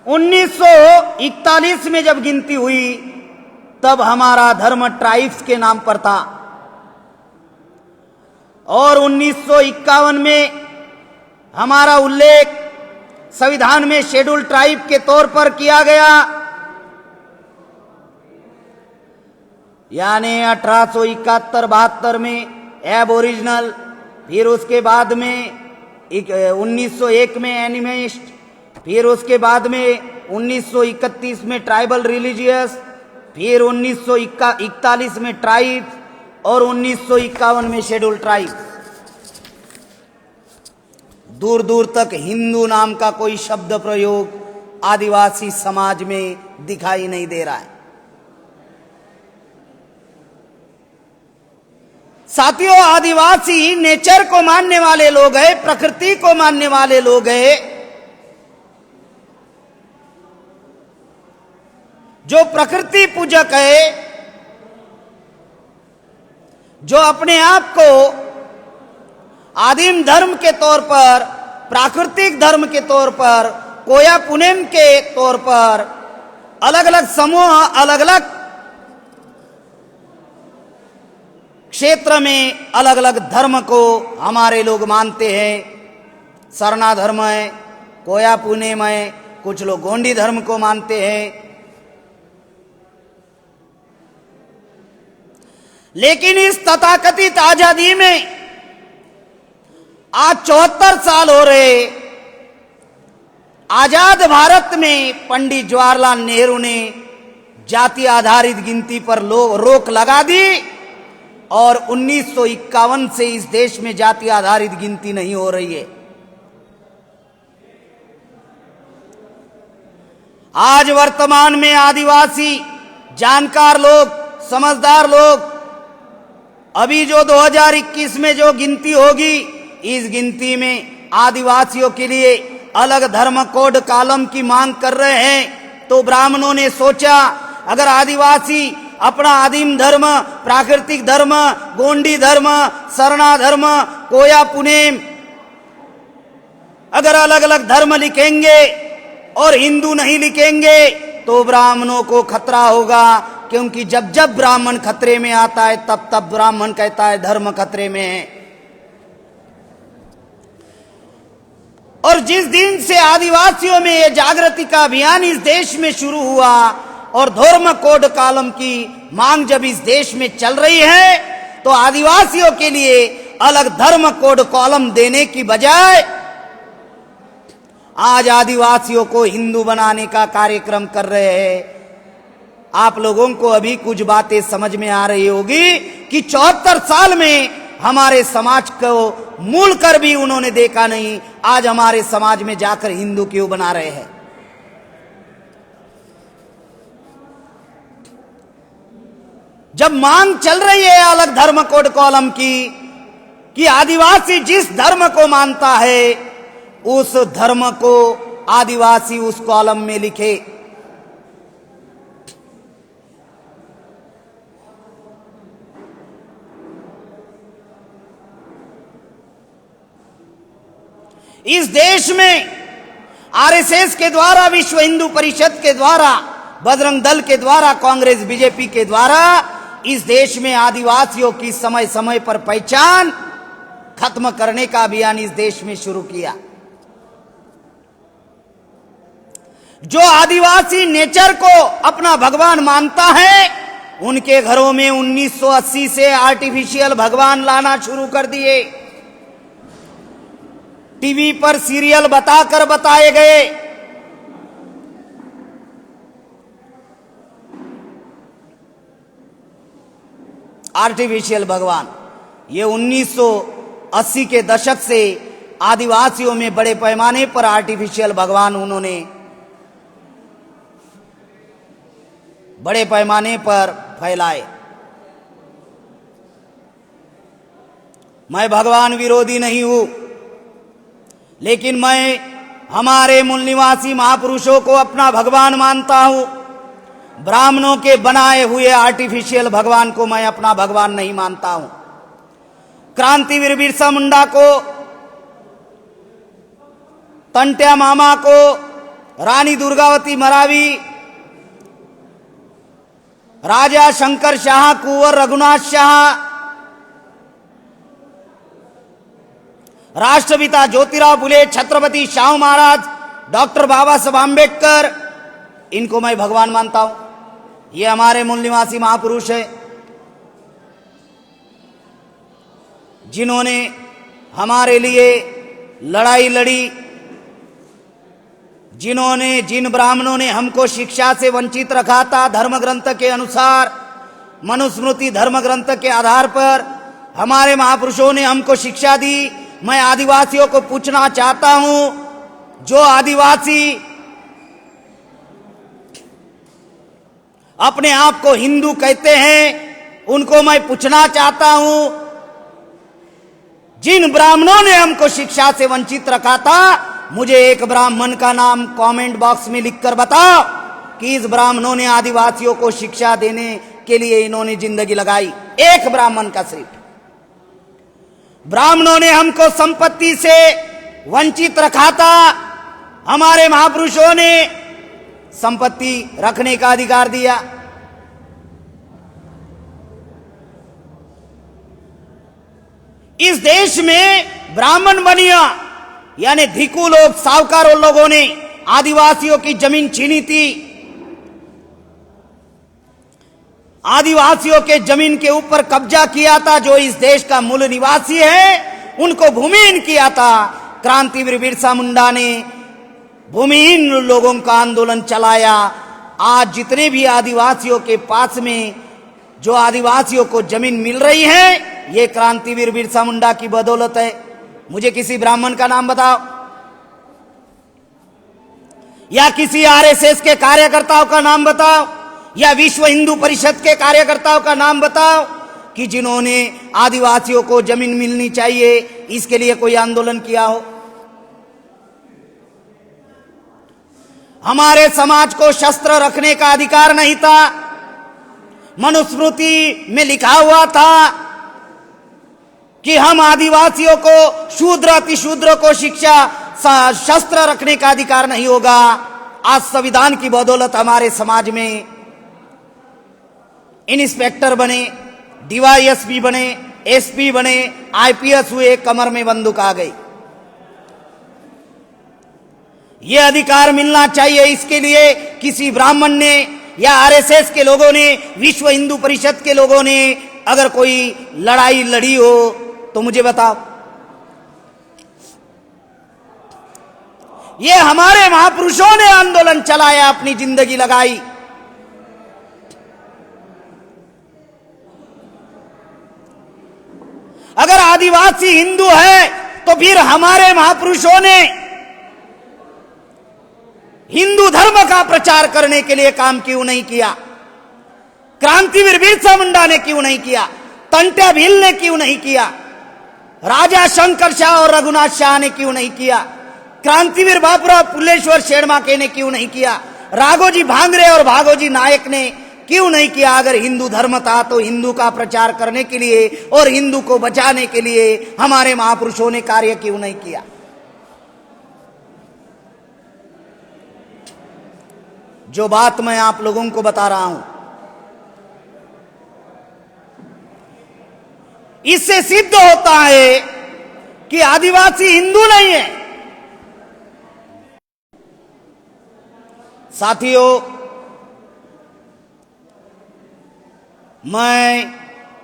1941 में जब गिनती हुई तब हमारा धर्म ट्राइब्स के नाम पर था और 1951 में हमारा उल्लेख संविधान में शेड्यूल ट्राइब के तौर पर किया गया। यानी 1871-72 में एबोरिजिनल, फिर उसके बाद में 1901 में एनिमिस्ट, फिर उसके बाद में 1931 में ट्राइबल रिलीजियस, फिर 1941 में ट्राइब और 1951 में शेड्यूल ट्राइब। दूर दूर तक हिंदू नाम का कोई शब्द प्रयोग आदिवासी समाज में दिखाई नहीं दे रहा है। साथियों, आदिवासी नेचर को मानने वाले लोग हैं, प्रकृति को मानने वाले लोग हैं, जो प्रकृति पूजक है, जो अपने आप को आदिम धर्म के तौर पर, प्राकृतिक धर्म के तौर पर, कोया पुनेम के तौर पर अलग अलग समूह, अलग अलग क्षेत्र में अलग अलग धर्म को हमारे लोग मानते हैं। सरना धर्म है, कोया पुनेम है, कुछ लोग गोंडी धर्म को मानते हैं। लेकिन इस तथाकथित आजादी में आज 74 साल हो रहे, आजाद भारत में पंडित जवाहरलाल नेहरू ने जाति आधारित गिनती पर रोक लगा दी और 1951 से इस देश में जाति आधारित गिनती नहीं हो रही है। आज वर्तमान में आदिवासी जानकार लोग, समझदार लोग, अभी जो 2021 में जो गिनती होगी, इस गिनती में आदिवासियों के लिए अलग धर्म कोड कॉलम की मांग कर रहे हैं। तो ब्राह्मणों ने सोचा, अगर आदिवासी अपना आदिम धर्म, प्राकृतिक धर्म, गोंडी धर्म, सरना धर्म, कोया पुनेम, अगर अलग अलग धर्म लिखेंगे और हिंदू नहीं लिखेंगे तो ब्राह्मणों को खतरा होगा। क्योंकि जब जब ब्राह्मण खतरे में आता है तब तब ब्राह्मण कहता है धर्म खतरे में है। और जिस दिन से आदिवासियों में यह जागृति का अभियान इस देश में शुरू हुआ और धर्म कोड कॉलम की मांग जब इस देश में चल रही है, तो आदिवासियों के लिए अलग धर्म कोड कॉलम देने की बजाय आज आदिवासियों को हिंदू बनाने का कार्यक्रम कर रहे हैं। आप लोगों को अभी कुछ बातें समझ में आ रही होगी कि 74 साल में हमारे समाज को मूल कर भी उन्होंने देखा नहीं, आज हमारे समाज में जाकर हिंदू क्यों बना रहे हैं। जब मांग चल रही है अलग धर्म कोड कॉलम की कि आदिवासी जिस धर्म को मानता है उस धर्म को आदिवासी उस कॉलम में लिखे, इस देश में आरएसएस के द्वारा, विश्व हिंदू परिषद के द्वारा, बजरंग दल के द्वारा, कांग्रेस बीजेपी के द्वारा इस देश में आदिवासियों की समय समय पर पहचान खत्म करने का अभियान इस देश में शुरू किया। जो आदिवासी नेचर को अपना भगवान मानता है, उनके घरों में 1980 से आर्टिफिशियल भगवान लाना शुरू कर दिए। टीवी पर सीरियल बताकर बताए गए। आर्टिफिशियल भगवान, ये 1980 के दशक से आदिवासियों में बड़े पैमाने पर आर्टिफिशियल भगवान उन्होंने बड़े पैमाने पर फैलाए। मैं भगवान विरोधी नहीं हूं, लेकिन मैं हमारे मूल निवासी महापुरुषों को अपना भगवान मानता हूं। ब्राह्मणों के बनाए हुए आर्टिफिशियल भगवान को मैं अपना भगवान नहीं मानता हूं। क्रांतिवीर बिरसा मुंडा को, तंट्या मामा को, रानी दुर्गावती मरावी, राजा शंकर शाह, कुंवर रघुनाथ शाह, राष्ट्रपिता ज्योतिराव फुले, छत्रपति शाहू महाराज, डॉक्टर बाबा साहब आम्बेडकर, इनको मैं भगवान मानता हूं। ये हमारे मूल निवासी महापुरुष है, जिन्होंने हमारे लिए लड़ाई लड़ी, जिन ब्राह्मणों ने हमको शिक्षा से वंचित रखा था, धर्म ग्रंथ के अनुसार, मनुस्मृति धर्म ग्रंथ के आधार पर हमारे महापुरुषों ने हमको शिक्षा दी। मैं आदिवासियों को पूछना चाहता हूं, जो आदिवासी अपने आप को हिंदू कहते हैं, उनको मैं पूछना चाहता हूं, जिन ब्राह्मणों ने हमको शिक्षा से वंचित रखा था, मुझे एक ब्राह्मण का नाम कमेंट बॉक्स में लिखकर बताओ कि इस ब्राह्मणों ने आदिवासियों को शिक्षा देने के लिए इन्होंने जिंदगी लगाई। एक ब्राह्मण का सिर्फ। ब्राह्मणों ने हमको संपत्ति से वंचित रखा था, हमारे महापुरुषों ने संपत्ति रखने का अधिकार दिया। इस देश में ब्राह्मण बनिया यानी धिक्कू लोग, साहूकारों लोगों ने आदिवासियों की जमीन छीनी थी, आदिवासियों के जमीन के ऊपर कब्जा किया था। जो इस देश का मूल निवासी है उनको भूमिहीन किया था। क्रांतिवीर बिरसा मुंडा ने भूमिहीन लोगों का आंदोलन चलाया। आज जितने भी आदिवासियों के पास में जो आदिवासियों को जमीन मिल रही है, ये क्रांतिवीर बिरसा मुंडा की बदौलत है। मुझे किसी ब्राह्मण का नाम बताओ या किसी आरएसएस के कार्यकर्ताओं का नाम बताओ या विश्व हिंदू परिषद के कार्यकर्ताओं का नाम बताओ कि जिन्होंने आदिवासियों को जमीन मिलनी चाहिए इसके लिए कोई आंदोलन किया हो। हमारे समाज को शस्त्र रखने का अधिकार नहीं था। मनुस्मृति में लिखा हुआ था कि हम आदिवासियों को, शूद्र अतिशूद्र को शिक्षा, शस्त्र रखने का अधिकार नहीं होगा। आज संविधान की बदौलत हमारे समाज में इंस्पेक्टर बने, डीवाईएसपी बने, एसपी बने, आईपीएस हुए, कमर में बंदूक आ गई। यह अधिकार मिलना चाहिए। इसके लिए किसी ब्राह्मण ने या आरएसएस के लोगों ने, विश्व हिंदू परिषद के लोगों ने अगर कोई लड़ाई लड़ी हो तो मुझे बताओ। ये हमारे महापुरुषों ने आंदोलन चलाया, अपनी जिंदगी लगाई। अगर आदिवासी हिंदू है तो फिर हमारे महापुरुषों ने हिंदू धर्म का प्रचार करने के लिए काम क्यों नहीं किया? क्रांतिवीर बिरसा मुंडा ने क्यों नहीं किया? तंट्या भील ने क्यों नहीं किया? राजा शंकर शाह और रघुनाथ शाह ने क्यों नहीं किया? क्रांतिवीर बाबूराव फुलेश्वर शेरमाके ने क्यों नहीं किया? राघोजी भांगरे और भागोजी नायक ने क्यों नहीं किया? अगर हिंदू धर्म था तो हिंदू का प्रचार करने के लिए और हिंदू को बचाने के लिए हमारे महापुरुषों ने कार्य क्यों नहीं किया? जो बात मैं आप लोगों को बता रहा हूं, इससे सिद्ध होता है कि आदिवासी हिंदू नहीं है। साथियों, मैं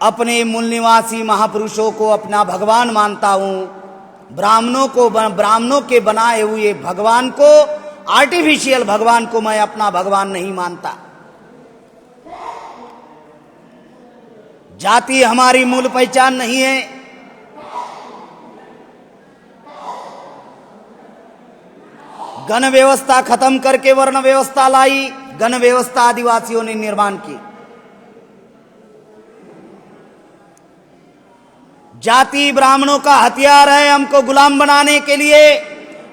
अपने मूल निवासी महापुरुषों को अपना भगवान मानता हूं। ब्राह्मणों के बनाए हुए भगवान को, आर्टिफिशियल भगवान को मैं अपना भगवान नहीं मानता। जाति हमारी मूल पहचान नहीं है। गण व्यवस्था खत्म करके वर्ण व्यवस्था लाई। गण व्यवस्था आदिवासियों ने निर्माण की। जाति ब्राह्मणों का हथियार है हमको गुलाम बनाने के लिए।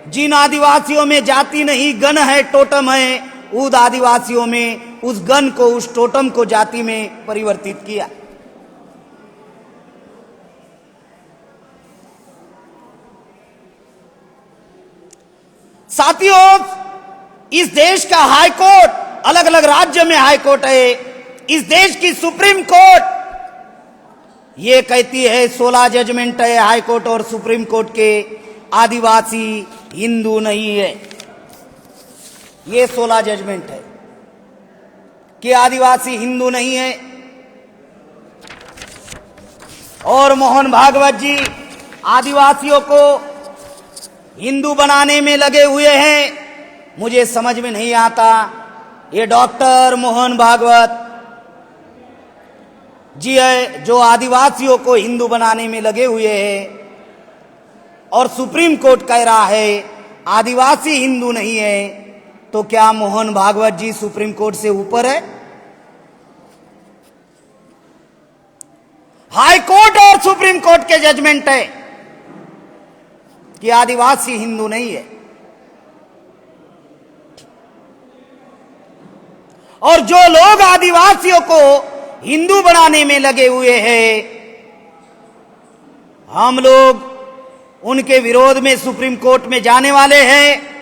जिन आदिवासियों में जाति नहीं, गण है, टोटम है, उन आदिवासियों में उस गण को, उस टोटम को जाति में परिवर्तित किया। साथियों, इस देश का हाई कोर्ट, अलग अलग राज्य में हाई कोर्ट है, इस देश की सुप्रीम कोर्ट ये कहती है, 16 जजमेंट है हाई कोर्ट और सुप्रीम कोर्ट के, आदिवासी हिंदू नहीं है। ये 16 जजमेंट है कि आदिवासी हिंदू नहीं है। और मोहन भागवत जी आदिवासियों को हिंदू बनाने में लगे हुए हैं। मुझे समझ में नहीं आता, ये डॉक्टर मोहन भागवत जी है जो आदिवासियों को हिंदू बनाने में लगे हुए हैं, और सुप्रीम कोर्ट कह रहा है आदिवासी हिंदू नहीं है। तो क्या मोहन भागवत जी सुप्रीम कोर्ट से ऊपर है? हाई कोर्ट और सुप्रीम कोर्ट के जजमेंट है कि आदिवासी हिंदू नहीं है। और जो लोग आदिवासियों को हिंदू बनाने में लगे हुए हैं, हम लोग उनके विरोध में सुप्रीम कोर्ट में जाने वाले हैं,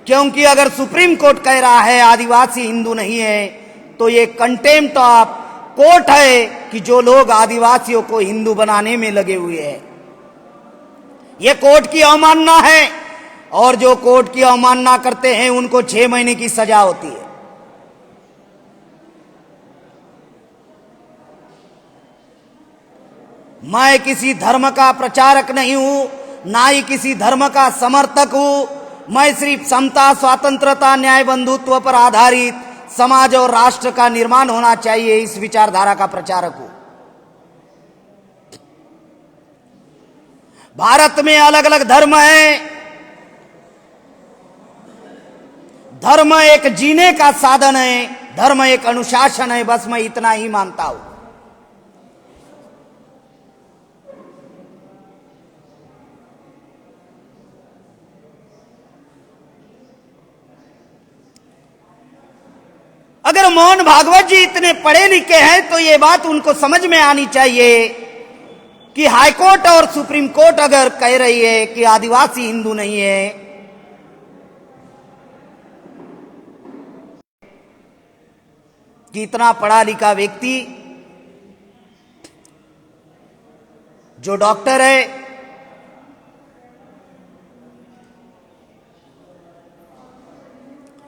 क्योंकि अगर सुप्रीम कोर्ट कह रहा है आदिवासी हिंदू नहीं है, तो ये कंटेम्प्ट ऑफ कोर्ट है कि जो लोग आदिवासियों को हिंदू बनाने में लगे हुए हैं। ये कोर्ट की अवमानना है, और जो कोर्ट की अवमानना करते हैं उनको 6 महीने की सजा होती है। मैं किसी धर्म का प्रचारक नहीं हूं, ना ही किसी धर्म का समर्थक हूं। मैं सिर्फ समता, स्वतंत्रता, न्याय, बंधुत्व पर आधारित समाज और राष्ट्र का निर्माण होना चाहिए, इस विचारधारा का प्रचारक हूं। भारत में अलग अलग धर्म है। धर्म एक जीने का साधन है, धर्म एक अनुशासन है, बस मैं इतना ही मानता हूं। अगर मोहन भागवत जी इतने पढ़े लिखे हैं तो ये बात उनको समझ में आनी चाहिए कि हाई कोर्ट और सुप्रीम कोर्ट अगर कह रही है कि आदिवासी हिंदू नहीं है, कि इतना पढ़ा लिखा व्यक्ति जो डॉक्टर है,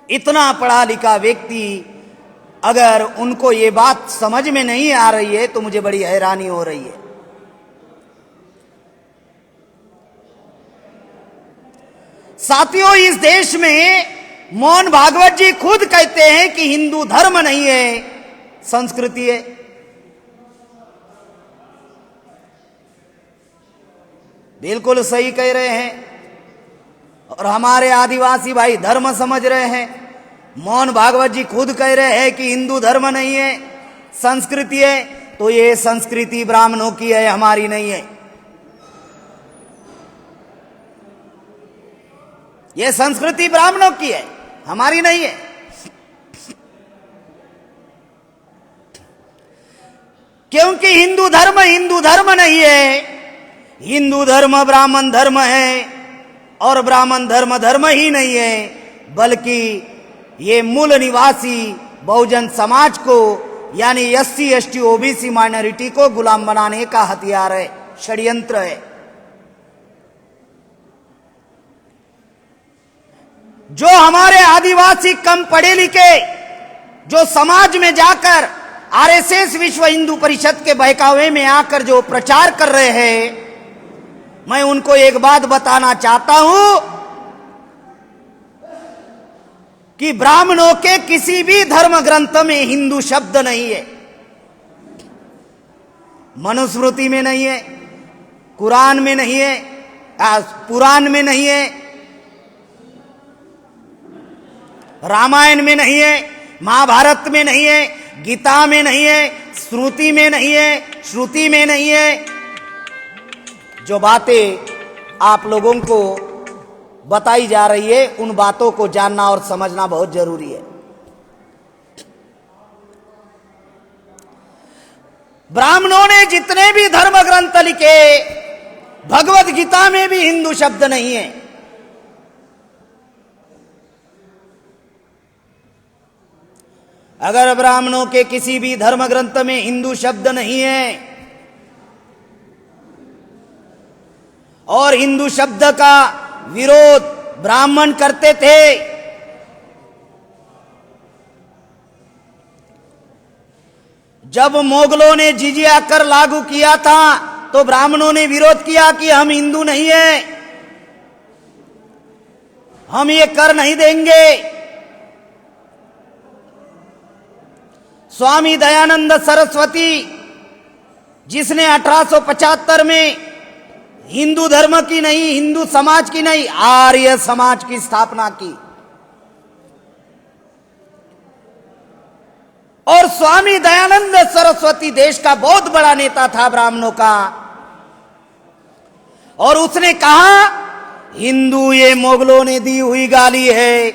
इतना पढ़ा लिखा व्यक्ति अगर उनको ये बात समझ में नहीं आ रही है तो मुझे बड़ी हैरानी हो रही है। साथियों, इस देश में मोहन भागवत जी खुद कहते हैं कि हिंदू धर्म नहीं है, संस्कृति है। बिल्कुल सही कह रहे हैं, और हमारे आदिवासी भाई धर्म समझ रहे हैं। मोहन भागवत जी खुद कह रहे हैं कि हिंदू धर्म नहीं है, संस्कृति है। तो ये संस्कृति ब्राह्मणों की है, हमारी नहीं है। ये संस्कृति ब्राह्मणों की है, हमारी नहीं है। क्योंकि हिंदू धर्म नहीं है। हिंदू धर्म ब्राह्मण धर्म है, और ब्राह्मण धर्म ही नहीं है, बल्कि ये मूल निवासी बहुजन समाज को, यानी SC ST OBC माइनॉरिटी को गुलाम बनाने का हथियार है, षड्यंत्र है। जो हमारे आदिवासी कम पढ़े लिखे जो समाज में जाकर RSS विश्व हिंदू परिषद के बहकावे में आकर जो प्रचार कर रहे हैं, मैं उनको एक बात बताना चाहता हूं कि ब्राह्मणों के किसी भी धर्म ग्रंथ में हिंदू शब्द नहीं है। मनुस्मृति में नहीं है, कुरान में नहीं है, पुराण में नहीं है, रामायण में नहीं है, महाभारत में नहीं है, गीता में नहीं है, श्रुति में नहीं है, श्रुति में नहीं है। जो बातें आप लोगों को बताई जा रही है, उन बातों को जानना और समझना बहुत जरूरी है। ब्राह्मणों ने जितने भी धर्म ग्रंथ लिखे, भगवत गीता में भी हिंदू शब्द नहीं है। अगर ब्राह्मणों के किसी भी धर्म ग्रंथ में हिंदू शब्द नहीं है और हिंदू शब्द का विरोध ब्राह्मण करते थे, जब मोगलों ने जिजिया कर लागू किया था तो ब्राह्मणों ने विरोध किया कि हम हिंदू नहीं हैं, हम ये कर नहीं देंगे। स्वामी दयानंद सरस्वती, जिसने 1875 में हिंदू धर्म की नहीं, हिंदू समाज की नहीं, आर्य समाज की स्थापना की, और स्वामी दयानंद सरस्वती देश का बहुत बड़ा नेता था ब्राह्मणों का, और उसने कहा हिंदू ये मोगलों ने दी हुई गाली है,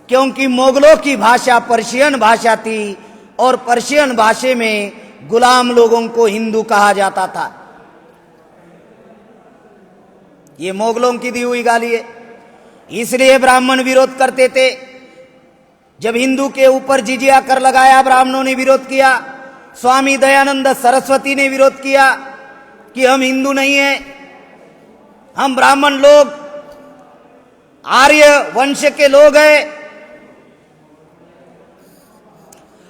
क्योंकि मोगलों की भाषा पर्शियन भाषा थी और पर्शियन भाषा में गुलाम लोगों को हिंदू कहा जाता था। ये मोगलों की दी हुई गाली है, इसलिए ब्राह्मण विरोध करते थे। जब हिंदू के ऊपर जिजिया कर लगाया, ब्राह्मणों ने विरोध किया, स्वामी दयानंद सरस्वती ने विरोध किया कि हम हिंदू नहीं हैं, हम ब्राह्मण लोग आर्य वंश के लोग हैं।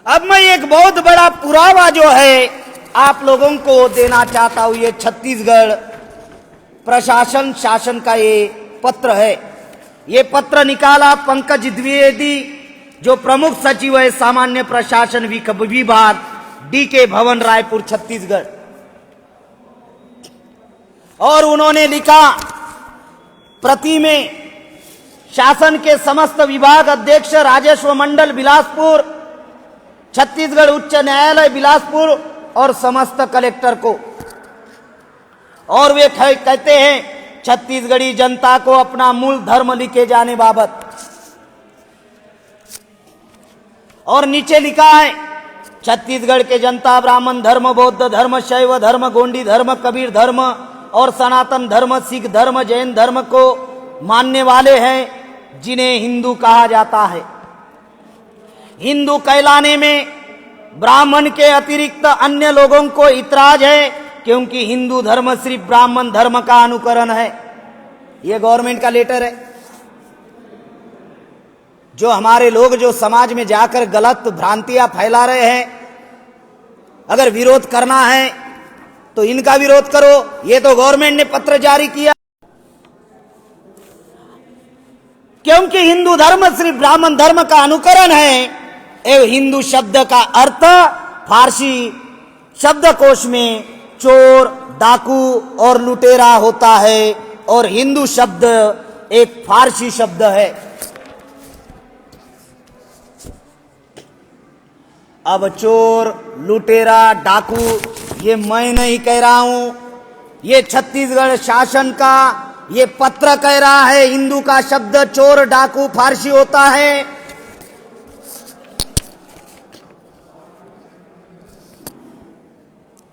अब मैं एक बहुत बड़ा पुरावा जो है आप लोगों को देना चाहता हूं। ये छत्तीसगढ़ प्रशासन शासन का ये पत्र है। ये पत्र निकाला पंकज द्विवेदी, जो प्रमुख सचिव है सामान्य प्रशासन विभाग, DK भवन, रायपुर, छत्तीसगढ़। और उन्होंने लिखा, प्रति में शासन के समस्त विभाग अध्यक्ष, राजस्व मंडल बिलासपुर, छत्तीसगढ़ उच्च न्यायालय बिलासपुर और समस्त कलेक्टर को। और वे कहते हैं छत्तीसगढ़ी जनता को अपना मूल धर्म लिखे जाने बाबत। और नीचे लिखा है, छत्तीसगढ़ के जनता ब्राह्मण धर्म, बौद्ध धर्म, शैव धर्म, गोंडी धर्म, कबीर धर्म और सनातन धर्म, सिख धर्म, जैन धर्म को मानने वाले हैं, जिन्हें हिंदू कहा जाता है। हिंदू कहलाने में ब्राह्मण के अतिरिक्त अन्य लोगों को इतराज है, क्योंकि हिंदू धर्म सिर्फ ब्राह्मण धर्म का अनुकरण है। यह गवर्नमेंट का लेटर है। जो हमारे लोग जो समाज में जाकर गलत भ्रांतियां फैला रहे हैं, अगर विरोध करना है तो इनका विरोध करो। ये तो गवर्नमेंट ने पत्र जारी किया, क्योंकि हिंदू धर्म सिर्फ ब्राह्मण धर्म का अनुकरण है। एवं हिंदू शब्द का अर्थ फारसी शब्दकोश में चोर, डाकू और लुटेरा होता है, और हिंदू शब्द एक फारसी शब्द है। अब चोर, लुटेरा, डाकू ये मैं नहीं कह रहा हूं, ये छत्तीसगढ़ शासन का ये पत्र कह रहा है। हिंदू का शब्द चोर, डाकू फारसी होता है।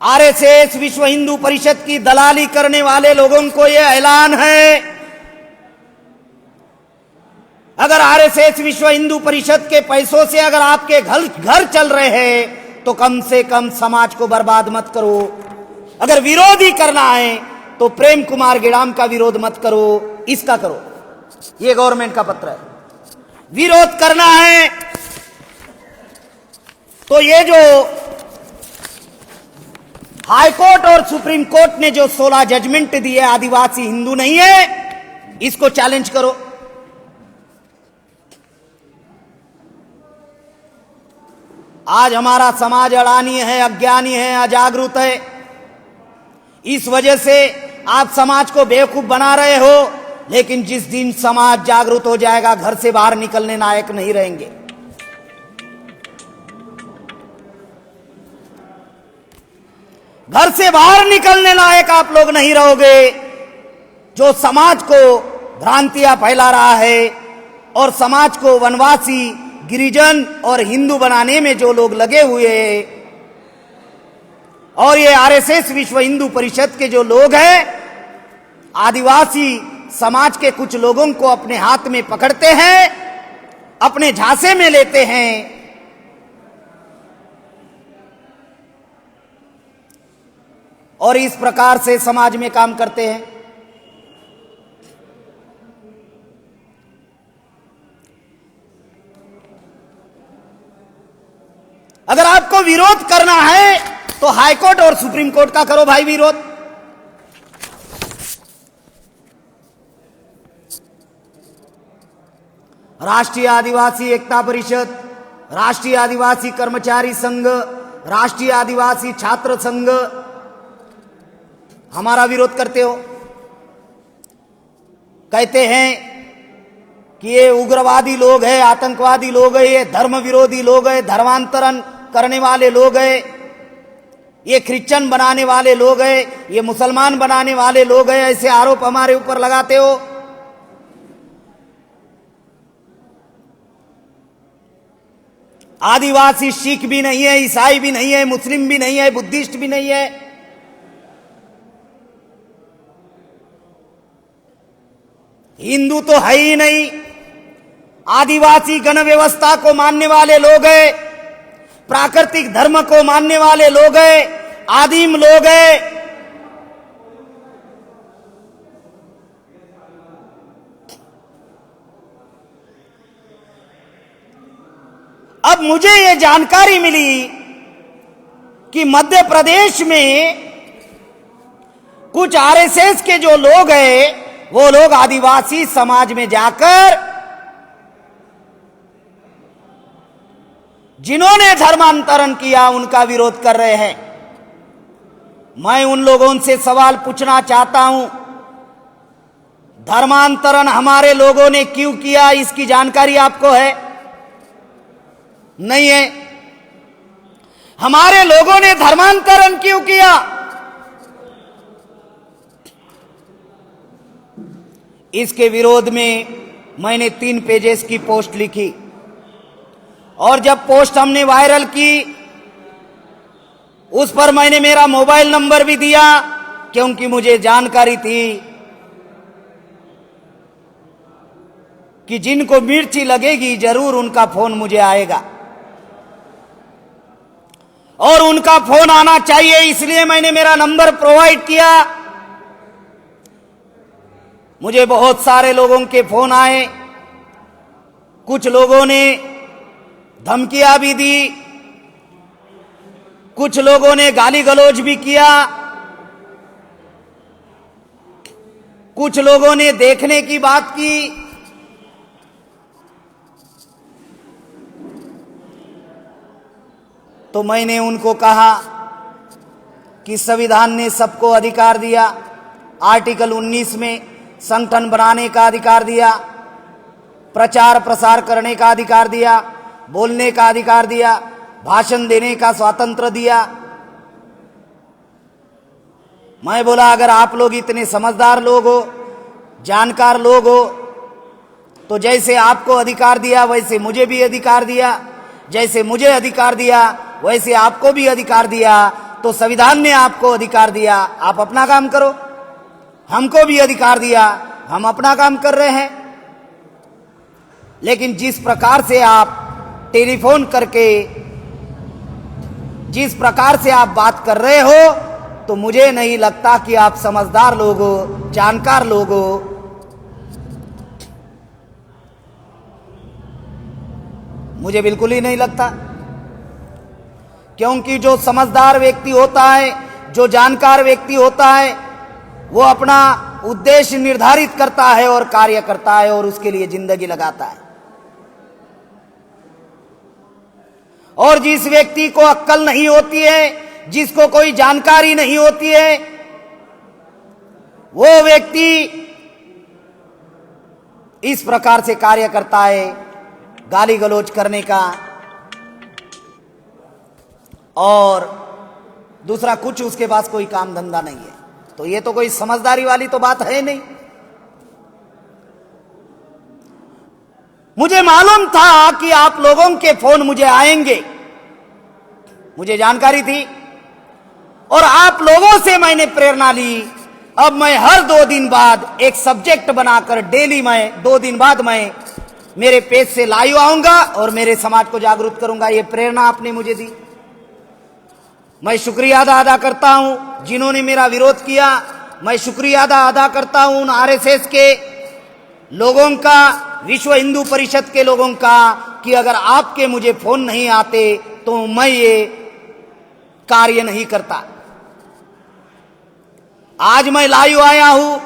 RSS विश्व हिंदू परिषद की दलाली करने वाले लोगों को यह ऐलान है, अगर RSS विश्व हिंदू परिषद के पैसों से अगर आपके घर चल रहे हैं तो कम से कम समाज को बर्बाद मत करो। अगर विरोध ही करना है तो प्रेम कुमार गेड़ाम का विरोध मत करो, इसका करो। ये गवर्नमेंट का पत्र है। विरोध करना है तो ये जो हाई कोर्ट और सुप्रीम कोर्ट ने जो 16 जजमेंट दिए, आदिवासी हिंदू नहीं है, इसको चैलेंज करो। आज हमारा समाज अड़ानी है, अज्ञानी है, अजागरूक है। इस वजह से आप समाज को बेवकूफ बना रहे हो, लेकिन जिस दिन समाज जागरूक हो जाएगा, घर से बाहर निकलने लायक नहीं रहेंगे। घर से बाहर निकलने लायक आप लोग नहीं रहोगे। जो समाज को भ्रांतियां फैला रहा है और समाज को वनवासी, गिरिजन और हिंदू बनाने में जो लोग लगे हुए हैं, और ये आरएसएस विश्व हिंदू परिषद के जो लोग हैं, आदिवासी समाज के कुछ लोगों को अपने हाथ में पकड़ते हैं, अपने झांसे में लेते हैं और इस प्रकार से समाज में काम करते हैं। अगर आपको विरोध करना है तो हाई कोर्ट और सुप्रीम कोर्ट का करो भाई विरोध। राष्ट्रीय आदिवासी एकता परिषद, राष्ट्रीय आदिवासी कर्मचारी संघ, राष्ट्रीय आदिवासी छात्र संघ हमारा विरोध करते हो, कहते हैं कि ये उग्रवादी लोग हैं, आतंकवादी लोग हैं, ये धर्म विरोधी लोग हैं, धर्मांतरण करने वाले लोग हैं, ये क्रिश्चियन बनाने वाले लोग हैं, ये मुसलमान बनाने वाले लोग हैं, ऐसे आरोप हमारे ऊपर लगाते हो। आदिवासी सिख भी नहीं है, ईसाई भी नहीं है, मुस्लिम भी नहीं है, बुद्धिस्ट भी नहीं है, हिंदू तो है ही नहीं। आदिवासी गण व्यवस्था को मानने वाले लोग हैं, प्राकृतिक धर्म को मानने वाले लोग हैं, आदिम लोग हैं। अब मुझे ये जानकारी मिली कि मध्य प्रदेश में कुछ आरएसएस के जो लोग हैं, वो लोग आदिवासी समाज में जाकर जिन्होंने धर्मांतरण किया उनका विरोध कर रहे हैं। मैं उन लोगों से सवाल पूछना चाहता हूं, धर्मांतरण हमारे लोगों ने क्यों किया, इसकी जानकारी आपको है? नहीं है। हमारे लोगों ने धर्मांतरण क्यों किया? इसके विरोध में मैंने 3 पेजेस की पोस्ट लिखी और जब पोस्ट हमने वायरल की उस पर मैंने मेरा मोबाइल नंबर भी दिया, क्योंकि मुझे जानकारी थी कि जिनको मिर्ची लगेगी जरूर उनका फोन मुझे आएगा और उनका फोन आना चाहिए, इसलिए मैंने मेरा नंबर प्रोवाइड किया। मुझे बहुत सारे लोगों के फोन आए, कुछ लोगों ने धमकियां भी दी, कुछ लोगों ने गाली गलौज भी किया, कुछ लोगों ने देखने की बात की। तो मैंने उनको कहा कि संविधान ने सबको अधिकार दिया, आर्टिकल 19 में संगठन बनाने का अधिकार दिया, प्रचार प्रसार करने का अधिकार दिया, बोलने का अधिकार दिया, भाषण देने का स्वातंत्र्य दिया। मैं बोला अगर आप लोग इतने समझदार लोग हो, जानकार लोग हो, तो जैसे आपको अधिकार दिया वैसे मुझे भी अधिकार दिया, जैसे मुझे अधिकार दिया वैसे आपको भी अधिकार दिया, तो संविधान ने आपको अधिकार दिया, आप अपना काम करो। हमको भी अधिकार दिया, हम अपना काम कर रहे हैं। लेकिन जिस प्रकार से आप टेलीफोन करके जिस प्रकार से आप बात कर रहे हो, तो मुझे नहीं लगता कि आप समझदार लोग हो, जानकार लोग हो। मुझे बिल्कुल ही नहीं लगता, क्योंकि जो समझदार व्यक्ति होता है, जो जानकार व्यक्ति होता है, वो अपना उद्देश्य निर्धारित करता है और कार्य करता है और उसके लिए जिंदगी लगाता है। और जिस व्यक्ति को अक्ल नहीं होती है, जिसको कोई जानकारी नहीं होती है, वो व्यक्ति इस प्रकार से कार्य करता है, गाली गलौज करने का और दूसरा कुछ उसके पास कोई काम धंधा नहीं है। तो ये तो कोई समझदारी वाली तो बात है नहीं। मुझे मालूम था कि आप लोगों के फोन मुझे आएंगे, मुझे जानकारी थी और आप लोगों से मैंने प्रेरणा ली। अब मैं हर 2 दिन बाद एक सब्जेक्ट बनाकर डेली मैं 2 दिन बाद मैं मेरे पेज से लाइव आऊंगा और मेरे समाज को जागरूक करूंगा। ये प्रेरणा आपने मुझे दी, मैं शुक्रिया अदा करता हूं जिन्होंने मेरा विरोध किया। मैं शुक्रिया अदा करता हूं उन आरएसएस के लोगों का, विश्व हिंदू परिषद के लोगों का, कि अगर आपके मुझे फोन नहीं आते तो मैं ये कार्य नहीं करता। आज मैं लाइव आया हूं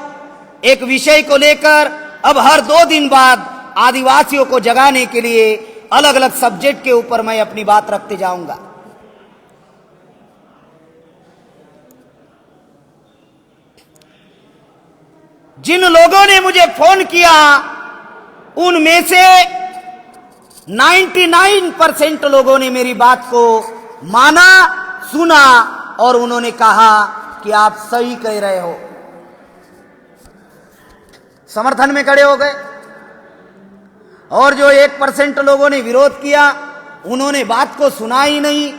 एक विषय को लेकर। अब हर 2 दिन बाद आदिवासियों को जगाने के लिए अलग अलग सब्जेक्ट के ऊपर मैं अपनी बात रखते जाऊंगा। जिन लोगों ने मुझे फोन किया उनमें से 99% लोगों ने मेरी बात को माना, सुना और उन्होंने कहा कि आप सही कह रहे हो, समर्थन में खड़े हो गए। और जो 1% लोगों ने विरोध किया उन्होंने बात को सुना ही नहीं।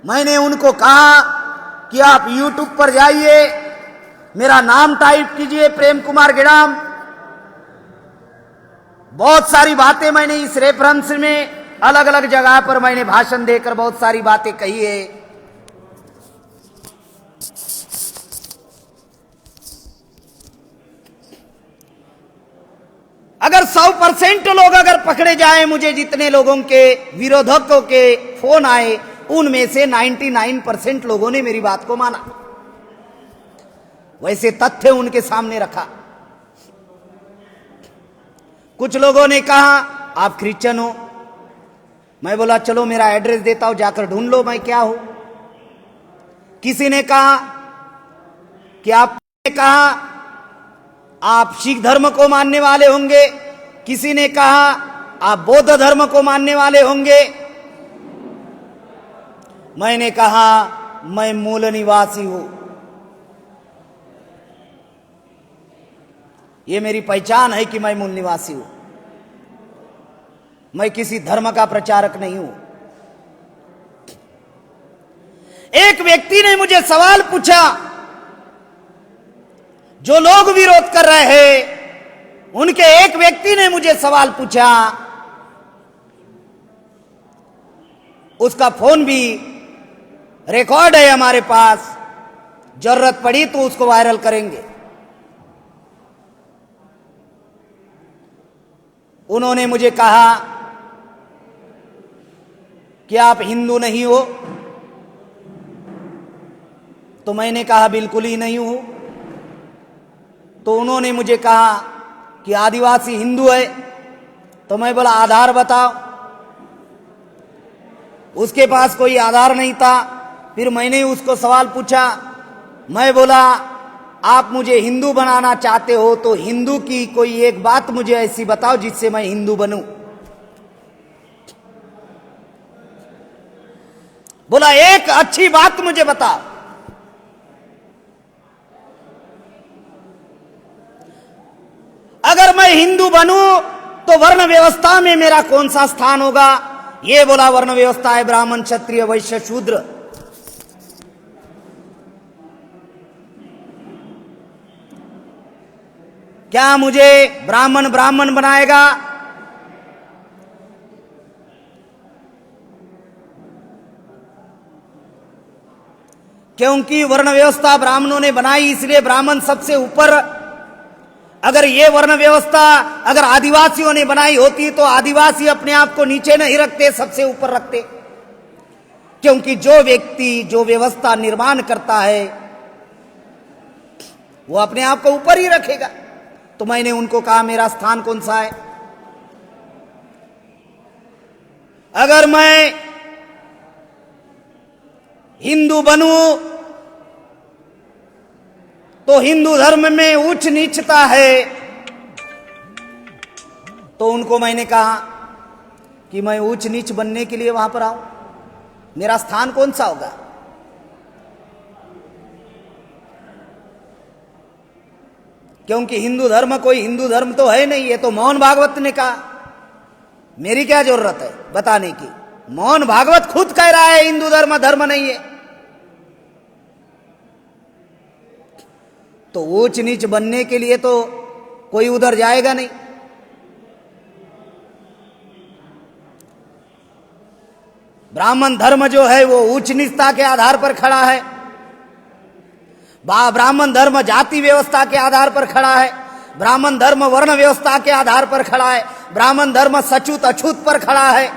मैंने उनको कहा कि आप YouTube पर जाइए, मेरा नाम टाइप कीजिए प्रेम कुमार गिड़ाम। बहुत सारी बातें मैंने इस रेफरेंस में अलग अलग जगह पर मैंने भाषण देकर बहुत सारी बातें कही है। अगर 100% लोग अगर पकड़े जाए, मुझे जितने लोगों के विरोधकों के फोन आए उनमें से 99% लोगों ने मेरी बात को माना, वैसे तथ्य उनके सामने रखा। कुछ लोगों ने कहा आप क्रिश्चियन हो, मैं बोला चलो मेरा एड्रेस देता हूं, जाकर ढूंढ लो मैं क्या हूं। किसी ने कहा कि आप सिख धर्म को मानने वाले होंगे, किसी ने कहा आप बौद्ध धर्म को मानने वाले होंगे। मैंने कहा मैं मूल निवासी हूं, ये मेरी पहचान है कि मैं मूल निवासी हूं, मैं किसी धर्म का प्रचारक नहीं हूं। एक व्यक्ति ने मुझे सवाल पूछा, जो लोग विरोध कर रहे हैं उनके एक व्यक्ति ने मुझे सवाल पूछा, उसका फोन भी रिकॉर्ड है हमारे पास, जरूरत पड़ी तो उसको वायरल करेंगे। उन्होंने मुझे कहा कि आप हिंदू नहीं हो, तो मैंने कहा बिल्कुल ही नहीं हूं। तो उन्होंने मुझे कहा कि आदिवासी हिंदू है, तो मैं बोला आधार बताओ। उसके पास कोई आधार नहीं था। फिर मैंने उसको सवाल पूछा, मैं बोला आप मुझे हिंदू बनाना चाहते हो तो हिंदू की कोई एक बात मुझे ऐसी बताओ जिससे मैं हिंदू बनूं। बोला एक अच्छी बात मुझे बताओ। अगर मैं हिंदू बनूं तो वर्ण व्यवस्था में मेरा कौन सा स्थान होगा? ये बोला वर्ण व्यवस्था है ब्राह्मण क्षत्रिय वैश्य शूद्र। क्या मुझे ब्राह्मण बनाएगा? क्योंकि वर्ण व्यवस्था ब्राह्मणों ने बनाई, इसलिए ब्राह्मण सबसे ऊपर। अगर ये वर्ण व्यवस्था अगर आदिवासियों ने बनाई होती तो आदिवासी अपने आप को नीचे नहीं रखते, सबसे ऊपर रखते। क्योंकि जो व्यक्ति जो व्यवस्था निर्माण करता है वो अपने आप को ऊपर ही रखेगा। तो मैंने उनको कहा मेरा स्थान कौन सा है? अगर मैं हिंदू बनूं तो हिंदू धर्म में उच्च नीचता है। तो उनको मैंने कहा कि मैं उच्च नीच बनने के लिए वहां पर आऊं, मेरा स्थान कौन सा होगा? क्योंकि हिंदू धर्म कोई हिंदू धर्म तो है नहीं। ये तो मोहन भागवत ने कहा, मेरी क्या जरूरत है बताने की? मोहन भागवत खुद कह रहा है हिंदू धर्म धर्म नहीं है। तो ऊंच नीच बनने के लिए तो कोई उधर जाएगा नहीं। ब्राह्मण धर्म जो है वो उच्च नीचता के आधार पर खड़ा है, ब्राह्मण धर्म जाति व्यवस्था के आधार पर खड़ा है, ब्राह्मण धर्म वर्ण व्यवस्था के आधार पर खड़ा है, ब्राह्मण धर्म सचूत अछूत पर खड़ा है।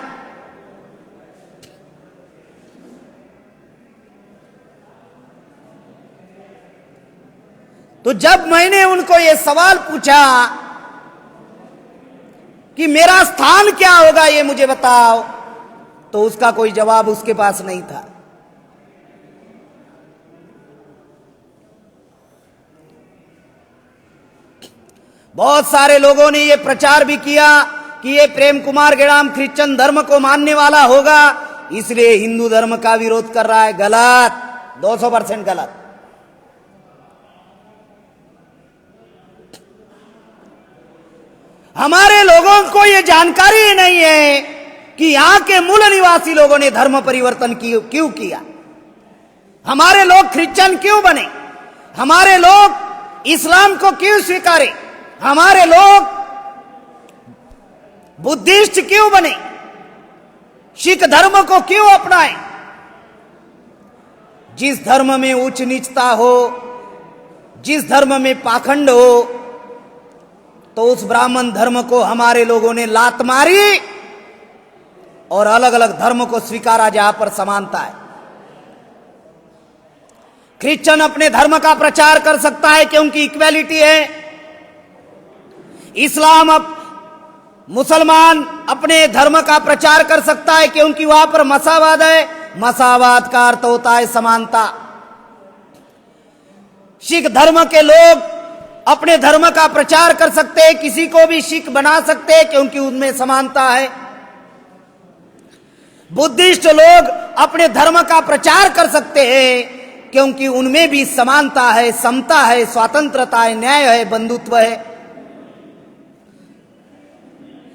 तो जब मैंने उनको ये सवाल पूछा कि मेरा स्थान क्या होगा ये मुझे बताओ, तो उसका कोई जवाब उसके पास नहीं था। बहुत सारे लोगों ने ये प्रचार भी किया कि ये प्रेम कुमार गेड़ाम क्रिश्चियन धर्म को मानने वाला होगा, इसलिए हिंदू धर्म का विरोध कर रहा है। गलत, 200% गलत। हमारे लोगों को ये जानकारी ही नहीं है कि यहां के मूल निवासी लोगों ने धर्म परिवर्तन क्यों किया, हमारे लोग क्रिश्चियन क्यों बने, हमारे लोग इस्लाम को क्यों स्वीकारे, हमारे लोग बुद्धिस्ट क्यों बने, सिख धर्म को क्यों अपनाए। जिस धर्म में उच्च नीचता हो, जिस धर्म में पाखंड हो, तो उस ब्राह्मण धर्म को हमारे लोगों ने लात मारी और अलग अलग धर्म को स्वीकारा जहां पर समानता है। क्रिश्चियन अपने धर्म का प्रचार कर सकता है क्योंकि इक्वालिटी है। इस्लाम मुसलमान अपने धर्म का प्रचार कर सकता है क्योंकि वहां पर मसावाद है। मसावाद का अर्थ होता है समानता। सिख धर्म के लोग अपने धर्म का प्रचार कर सकते हैं, किसी को भी सिख बना सकते हैं क्योंकि उनमें समानता है। बुद्धिस्ट लोग अपने धर्म का प्रचार कर सकते हैं क्योंकि उनमें भी समानता है, समता है, स्वतंत्रता है, न्याय है, बंधुत्व है।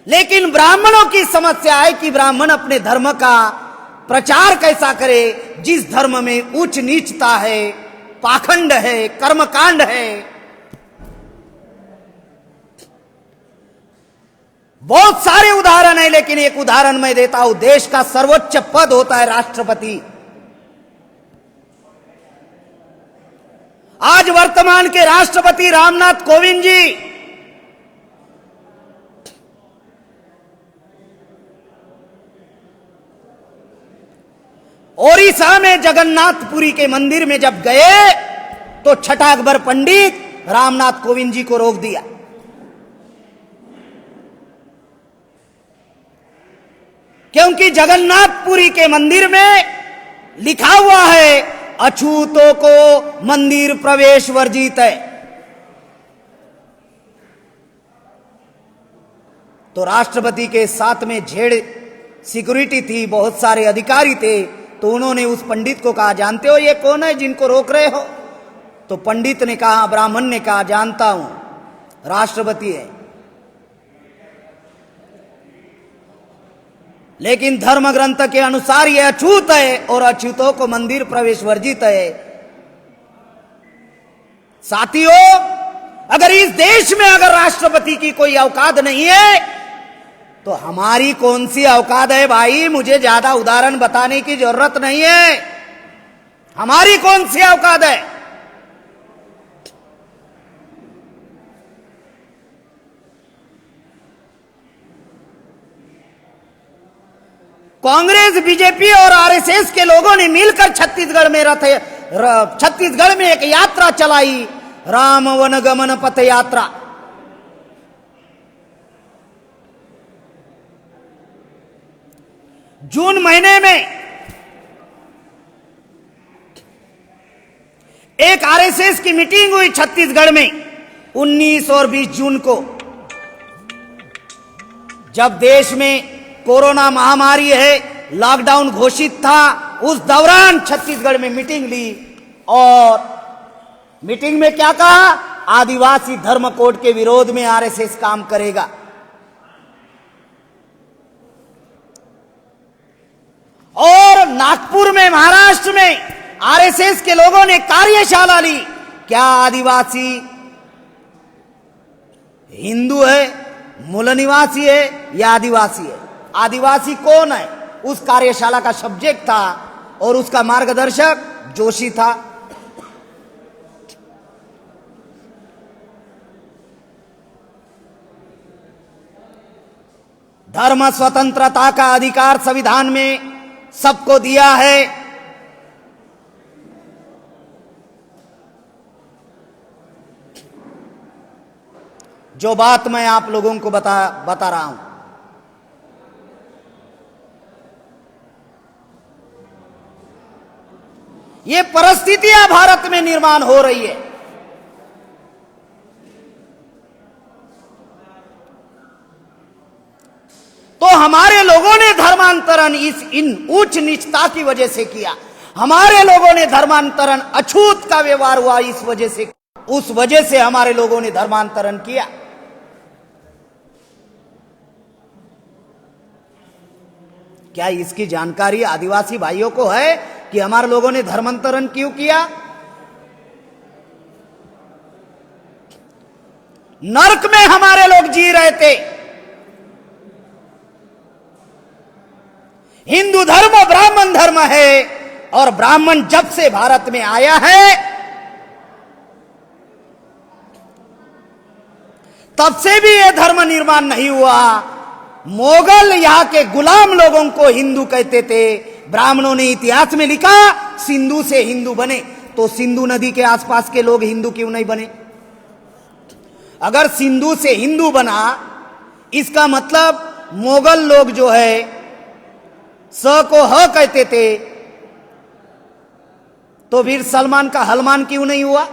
लेकिन ब्राह्मणों की समस्या है कि ब्राह्मण अपने धर्म का प्रचार कैसा करे जिस धर्म में उच्च नीचता है, पाखंड है, कर्मकांड है। बहुत सारे उदाहरण है, लेकिन एक उदाहरण मैं देता हूं। देश का सर्वोच्च पद होता है राष्ट्रपति। आज वर्तमान के राष्ट्रपति रामनाथ कोविंद जी ओडिशा में जगन्नाथपुरी के मंदिर में जब गए तो छठा अकबर पंडित रामनाथ कोविंद जी को रोक दिया। क्योंकि जगन्नाथपुरी के मंदिर में लिखा हुआ है अछूतों को मंदिर प्रवेश वर्जित है। तो राष्ट्रपति के साथ में ढेर सिक्योरिटी थी, बहुत सारे अधिकारी थे। तो उन्होंने उस पंडित को कहा, जानते हो ये कौन है जिनको रोक रहे हो? तो पंडित ने कहा, ब्राह्मण ने कहा, जानता हूं, राष्ट्रपति है। लेकिन धर्म ग्रंथ के अनुसार यह अछूत है और अछूतों को मंदिर प्रवेश वर्जित है। साथियों, अगर इस देश में अगर राष्ट्रपति की कोई औकात नहीं है तो हमारी कौन सी औकात है भाई? मुझे ज्यादा उदाहरण बताने की जरूरत नहीं है। हमारी कौन सी औकात है? कांग्रेस, बीजेपी और आरएसएस के लोगों ने मिलकर छत्तीसगढ़ में एक यात्रा चलाई, राम वन गमन पथ यात्रा। जून महीने में एक आरएसएस की मीटिंग हुई छत्तीसगढ़ में 19 और 20 जून को, जब देश में कोरोना महामारी है, लॉकडाउन घोषित था। उस दौरान छत्तीसगढ़ में मीटिंग ली और मीटिंग में क्या कहा? आदिवासी धर्म कोड के विरोध में आरएसएस काम करेगा। और नागपुर में, महाराष्ट्र में आरएसएस के लोगों ने कार्यशाला ली क्या आदिवासी हिंदू है, मूल निवासी है या आदिवासी है? आदिवासी कौन है? उस कार्यशाला का सब्जेक्ट था और उसका मार्गदर्शक जोशी था। धर्म स्वतंत्रता का अधिकार संविधान में सबको दिया है। जो बात मैं आप लोगों को बता रहा हूं, ये परिस्थितियां भारत में निर्माण हो रही है। तो हमारे लोगों ने धर्मांतरण इन उच्च नीचता की वजह से किया। हमारे लोगों ने धर्मांतरण, अछूत का व्यवहार हुआ इस वजह से, उस वजह से हमारे लोगों ने धर्मांतरण किया। क्या इसकी जानकारी आदिवासी भाइयों को है कि हमारे लोगों ने धर्मांतरण क्यों किया? नरक में हमारे लोग जी रहे थे। हिंदू धर्म ब्राह्मण धर्म है और ब्राह्मण जब से भारत में आया है तब से भी यह धर्म निर्माण नहीं हुआ। मोगल यहां के गुलाम लोगों को हिंदू कहते थे। ब्राह्मणों ने इतिहास में लिखा सिंधु से हिंदू बने, तो सिंधु नदी के आसपास के लोग हिंदू क्यों नहीं बने? अगर सिंधु से हिंदू बना, इसका मतलब मोगल लोग जो है स को ह कहते थे, तो फिर सलमान का हलमान क्यों नहीं हुआ?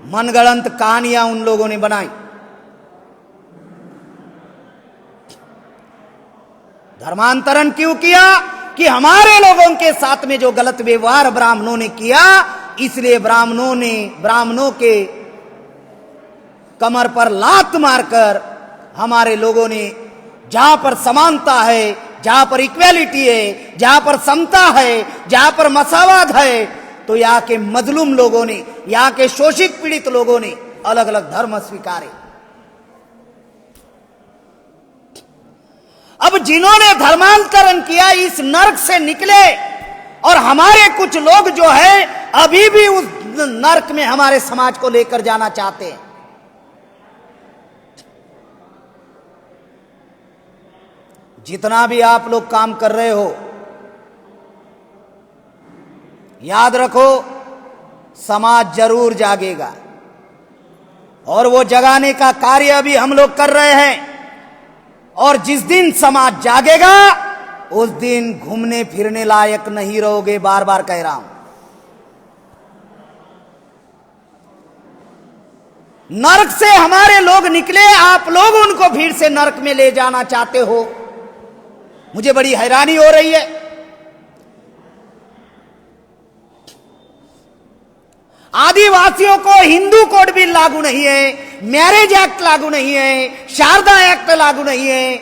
मनगढ़ंत कहानियां उन लोगों ने बनाई। धर्मांतरण क्यों किया? कि हमारे लोगों के साथ में जो गलत व्यवहार ब्राह्मणों ने किया, इसलिए ब्राह्मणों के कमर पर लात मारकर हमारे लोगों ने, जहां पर समानता है, जहां पर इक्वालिटी है, जहां पर समता है, जहां पर मसावत है, तो यहाँ के मजलूम लोगों ने, यहाँ के शोषित पीड़ित लोगों ने अलग अलग धर्म स्वीकारे। अब जिन्होंने धर्मांतरण किया इस नरक से निकले, और हमारे कुछ लोग जो है अभी भी उस नरक में हमारे समाज को लेकर जाना चाहते हैं। जितना भी आप लोग काम कर रहे हो, याद रखो समाज जरूर जागेगा, और वो जगाने का कार्य अभी हम लोग कर रहे हैं। और जिस दिन समाज जागेगा उस दिन घूमने फिरने लायक नहीं रहोगे, बार बार कह रहा हूं। नरक से हमारे लोग निकले, आप लोग उनको फिर से नरक में ले जाना चाहते हो। मुझे बड़ी हैरानी हो रही है। आदिवासियों को हिंदू कोड बिल लागू नहीं है, मैरिज एक्ट लागू नहीं है, शारदा एक्ट लागू नहीं है।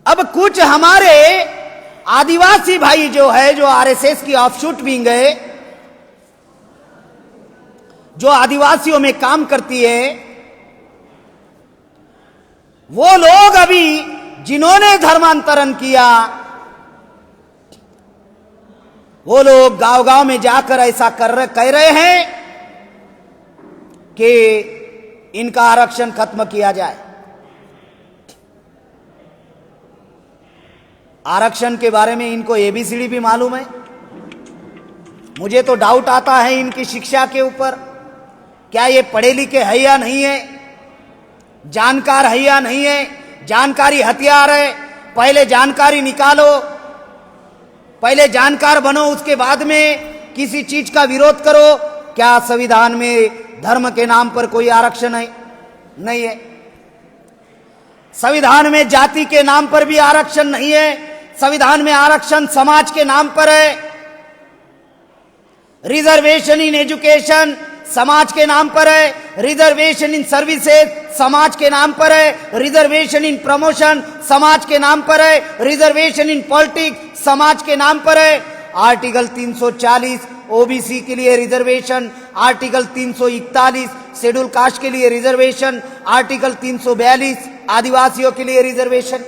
अब कुछ हमारे आदिवासी भाई जो है, जो आरएसएस की ऑफशूट विंग है, जो आदिवासियों में काम करती है, वो लोग अभी जिन्होंने धर्मांतरण किया, वो लोग गांव गांव में जाकर ऐसा कह रहे हैं कि इनका आरक्षण खत्म किया जाए। आरक्षण के बारे में इनको एबीसीडी भी मालूम है। मुझे तो डाउट आता है इनकी शिक्षा के ऊपर, क्या ये पढ़े लिखे है या नहीं है, जानकार है या नहीं है। जानकारी हथियार है, पहले जानकारी निकालो, पहले जानकार बनो, उसके बाद में किसी चीज का विरोध करो। क्या संविधान में धर्म के नाम पर कोई आरक्षण है? नहीं है। संविधान में जाति के नाम पर भी आरक्षण नहीं है। संविधान में आरक्षण समाज के नाम पर है। रिजर्वेशन इन एजुकेशन समाज के नाम पर है, रिजर्वेशन इन सर्विसेज समाज के नाम पर है, रिजर्वेशन इन प्रमोशन समाज के नाम पर है, रिजर्वेशन इन पॉलिटिक्स समाज के नाम पर है। आर्टिकल 340 ओबीसी के लिए रिजर्वेशन, आर्टिकल 341 शेड्यूल कास्ट के लिए रिजर्वेशन, आर्टिकल 342 आदिवासियों के लिए रिजर्वेशन,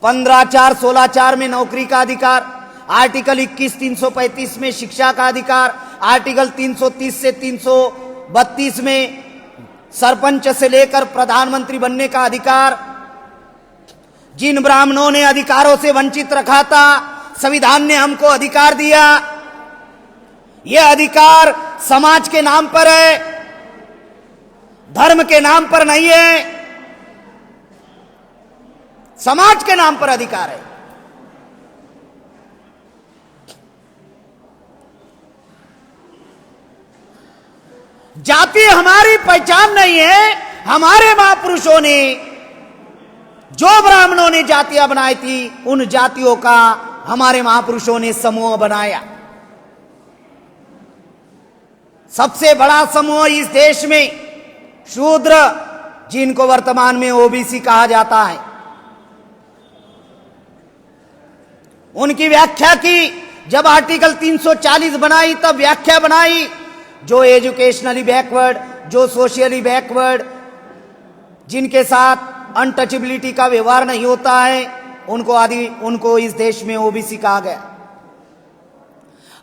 15(4)(16)(4) में नौकरी का अधिकार, आर्टिकल 21(335) में शिक्षा का अधिकार, आर्टिकल 330 से 332 में सरपंच से लेकर प्रधानमंत्री बनने का अधिकार। जिन ब्राह्मणों ने अधिकारों से वंचित रखा था, संविधान ने हमको अधिकार दिया। यह अधिकार समाज के नाम पर है, धर्म के नाम पर नहीं है, समाज के नाम पर अधिकार है। जाति हमारी पहचान नहीं है। हमारे महापुरुषों ने जो ब्राह्मणों ने जातियां बनाई थी, उन जातियों का हमारे महापुरुषों ने समूह बनाया। सबसे बड़ा समूह इस देश में शूद्र, जिनको वर्तमान में ओबीसी कहा जाता है, उनकी व्याख्या की। जब आर्टिकल 340 बनाई तब व्याख्या बनाई, जो एजुकेशनली बैकवर्ड, जो सोशली बैकवर्ड, जिनके साथ अनटचेबिलिटी का व्यवहार नहीं होता है, उनको इस देश में ओबीसी कहा गया।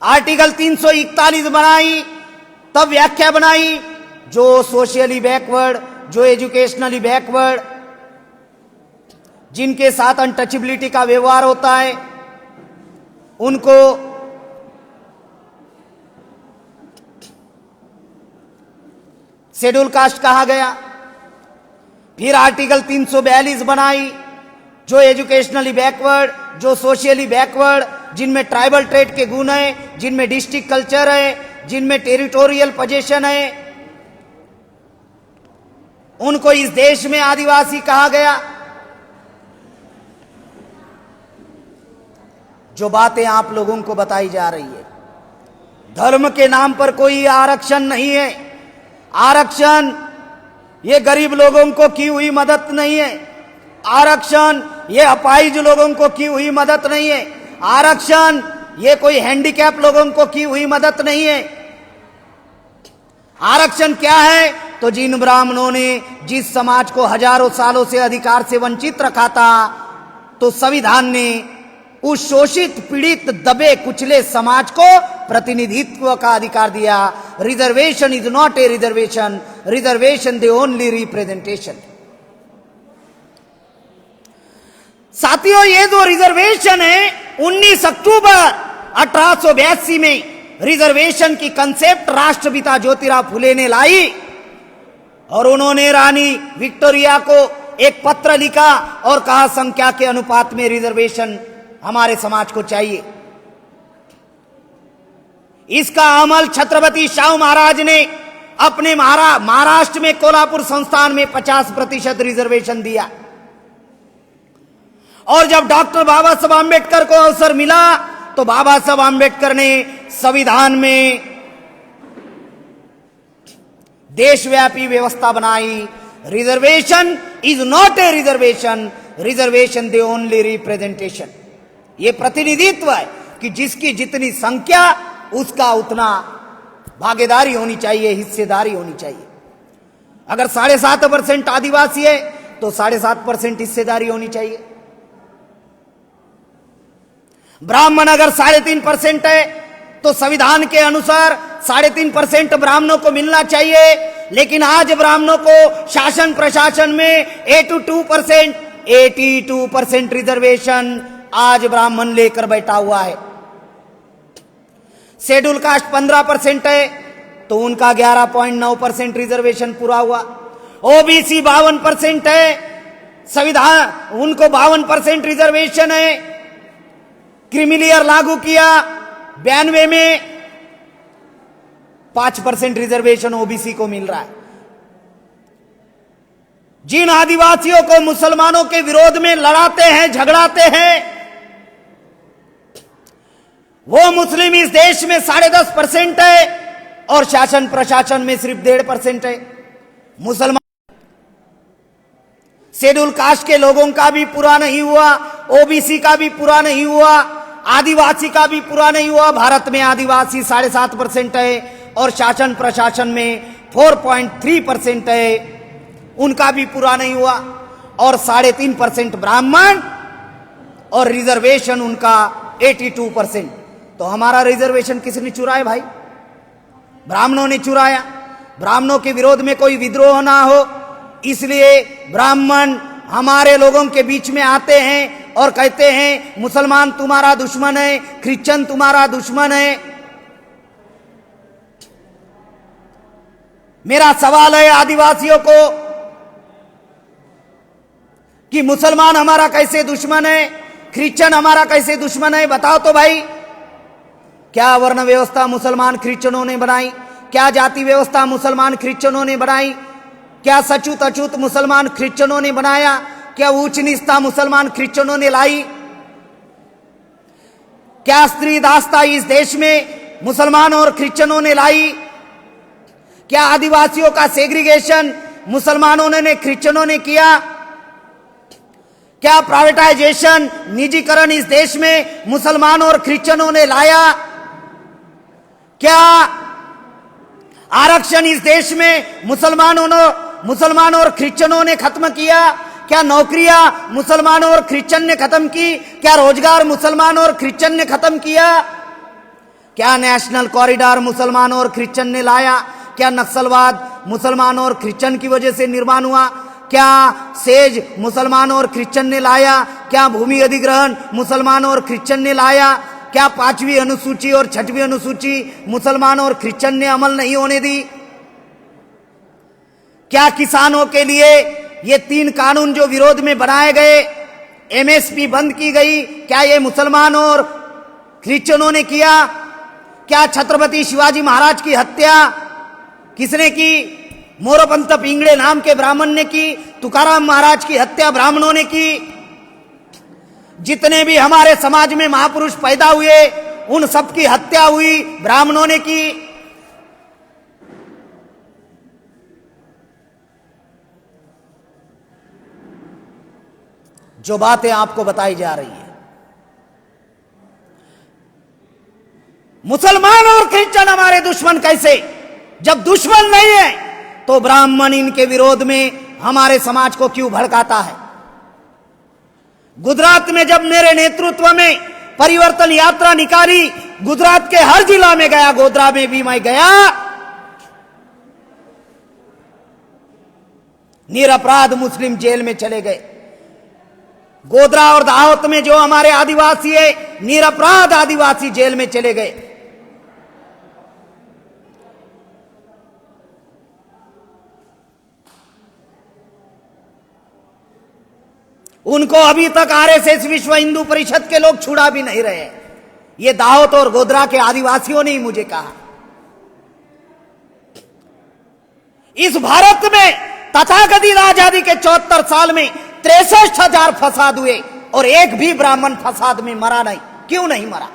आर्टिकल 341 बनाई तब व्याख्या बनाई, जो सोशली बैकवर्ड, जो एजुकेशनली बैकवर्ड, जिनके साथ अनटचेबिलिटी का व्यवहार होता है, उनको शेड्यूल कास्ट कहा गया। फिर आर्टिकल 342 बनाई, जो एजुकेशनली बैकवर्ड, जो सोशली बैकवर्ड, जिनमें ट्राइबल ट्रेड के गुण है, जिनमें डिस्ट्रिक्ट कल्चर है, जिनमें टेरिटोरियल पोजीशन है, उनको इस देश में आदिवासी कहा गया। जो बातें आप लोगों को बताई जा रही है, धर्म के नाम पर कोई आरक्षण नहीं है। आरक्षण ये गरीब लोगों को की हुई मदद नहीं है। आरक्षण ये अपाहिज लोगों को की हुई मदद नहीं है। आरक्षण ये कोई हैंडीकैप लोगों को की हुई मदद नहीं है। आरक्षण क्या है? तो जिन ब्राह्मणों ने जिस समाज को हजारों सालों से अधिकार से वंचित रखा था, तो संविधान ने उस शोषित, पीड़ित, दबे कुचले समाज को प्रतिनिधित्व का अधिकार दिया। Reservation is not a reservation, reservation the only representation. साथियों, ये जो रिजर्वेशन है, 19 अक्टूबर 1882 में रिजर्वेशन की कंसेप्ट राष्ट्रपिता ज्योतिराव फुले ने लाई, और उन्होंने रानी विक्टोरिया को एक पत्र लिखा और कहा संख्या के अनुपात में रिजर्वेशन हमारे समाज को चाहिए। इसका अमल छत्रपति शाहू महाराज ने अपने महाराष्ट्र में कोल्हापुर संस्थान में 50% रिजर्वेशन दिया। और जब डॉक्टर बाबा साहब आम्बेडकर को अवसर मिला, तो बाबा साहब आम्बेडकर ने संविधान में देशव्यापी व्यवस्था बनाई। Reservation is not a reservation, reservation the only representation. ये प्रतिनिधित्व है कि जिसकी जितनी संख्या, उसका उतना भागीदारी होनी चाहिए, हिस्सेदारी होनी चाहिए। अगर 7.5% आदिवासी है, तो 7.5% हिस्सेदारी होनी चाहिए। ब्राह्मण अगर 3.5% है, तो संविधान के अनुसार 3.5% ब्राह्मणों को मिलना चाहिए। लेकिन आज ब्राह्मणों को शासन प्रशासन में 82% रिजर्वेशन आज ब्राह्मण लेकर बैठा हुआ है। शेड्यूल कास्ट 15% है, तो उनका 11.9% रिजर्वेशन पूरा हुआ। ओबीसी 52% है, संविधान उनको 52% रिजर्वेशन है। क्रीमिलियर लागू किया 92 में, 5% रिजर्वेशन ओबीसी को मिल रहा है। जिन आदिवासियों को मुसलमानों के विरोध में लड़ाते हैं, झगड़ाते हैं, वो मुस्लिम इस देश में 10.5% है और शासन प्रशासन में सिर्फ 1.5% है। मुसलमान शेड्यूल कास्ट के लोगों का भी पूरा नहीं हुआ, ओबीसी का भी पूरा नहीं हुआ, आदिवासी का भी पूरा नहीं हुआ। भारत में आदिवासी 7.5% है और शासन प्रशासन में 4.3% है, उनका भी पूरा नहीं हुआ। और 3.5% ब्राह्मण और रिजर्वेशन उनका 82%। तो हमारा रिजर्वेशन किसने चुराया भाई? ब्राह्मणों ने चुराया। ब्राह्मणों के विरोध में कोई विद्रोह ना हो, इसलिए ब्राह्मण हमारे लोगों के बीच में आते हैं और कहते हैं मुसलमान तुम्हारा दुश्मन है, क्रिश्चियन तुम्हारा दुश्मन है। मेरा सवाल है आदिवासियों को कि मुसलमान हमारा कैसे दुश्मन है, क्रिश्चियन हमारा कैसे दुश्मन है? बताओ तो भाई। क्या वर्ण व्यवस्था मुसलमान क्रिश्चियनों ने बनाई? क्या जाति व्यवस्था मुसलमान क्रिश्चियनों ने बनाई? क्या सचूत अछूत मुसलमान क्रिश्चियनों ने बनाया? क्या ऊंच नीचता मुसलमान क्रिश्चियनों ने लाई? क्या स्त्री दासता इस देश में मुसलमान और क्रिश्चियनों ने लाई? क्या आदिवासियों का सेग्रीगेशन मुसलमानों ने क्रिश्चियनों ने किया? क्या प्राइवेटाइजेशन निजीकरण इस देश में मुसलमान और क्रिश्चियनों ने लाया? क्या आरक्षण इस देश में मुसलमान और क्रिश्चियनों ने खत्म किया? क्या नौकरियां मुसलमान और क्रिश्चियन ने खत्म की? क्या रोजगार मुसलमान और क्रिश्चियन ने खत्म किया? क्या नेशनल कॉरिडोर मुसलमान और क्रिश्चियन ने लाया? क्या नक्सलवाद मुसलमान और क्रिश्चियन की वजह से निर्माण हुआ? क्या सेज मुसलमान और क्रिश्चियन ने लाया? क्या भूमि अधिग्रहण मुसलमान और क्रिश्चियन ने लाया? क्या 5वीं अनुसूची और 6वीं अनुसूची मुसलमान और क्रिश्चियन ने अमल नहीं होने दी? क्या किसानों के लिए ये 3 कानून जो विरोध में बनाए गए, एमएसपी बंद की गई, क्या ये मुसलमान और क्रिश्चियनों ने किया? क्या छत्रपति शिवाजी महाराज की हत्या किसने की? मोरोपंत पिंगड़े नाम के ब्राह्मण ने की। तुकाराम महाराज की हत्या ब्राह्मणों ने की। जितने भी हमारे समाज में महापुरुष पैदा हुए उन सबकी हत्या हुई ब्राह्मणों ने की। जो बातें आपको बताई जा रही है, मुसलमान और क्रिश्चियन हमारे दुश्मन कैसे? जब दुश्मन नहीं है तो ब्राह्मण इनके विरोध में हमारे समाज को क्यों भड़काता है? गुजरात में जब मेरे नेतृत्व में परिवर्तन यात्रा निकाली, गुजरात के हर जिला में गया, गोधरा में भी मैं गया, निरपराध मुस्लिम जेल में चले गए। गोधरा और दाहोद में जो हमारे आदिवासी है, निरपराध आदिवासी जेल में चले गए। उनको अभी तक आरएसएस विश्व हिंदू परिषद के लोग छुड़ा भी नहीं रहे। ये दाहोद और गोधरा के आदिवासियों ने ही मुझे कहा। इस भारत में तथाकथित आजादी के 74 साल में 63,000 फसाद हुए और एक भी ब्राह्मण फसाद में मरा नहीं। क्यों नहीं मरा?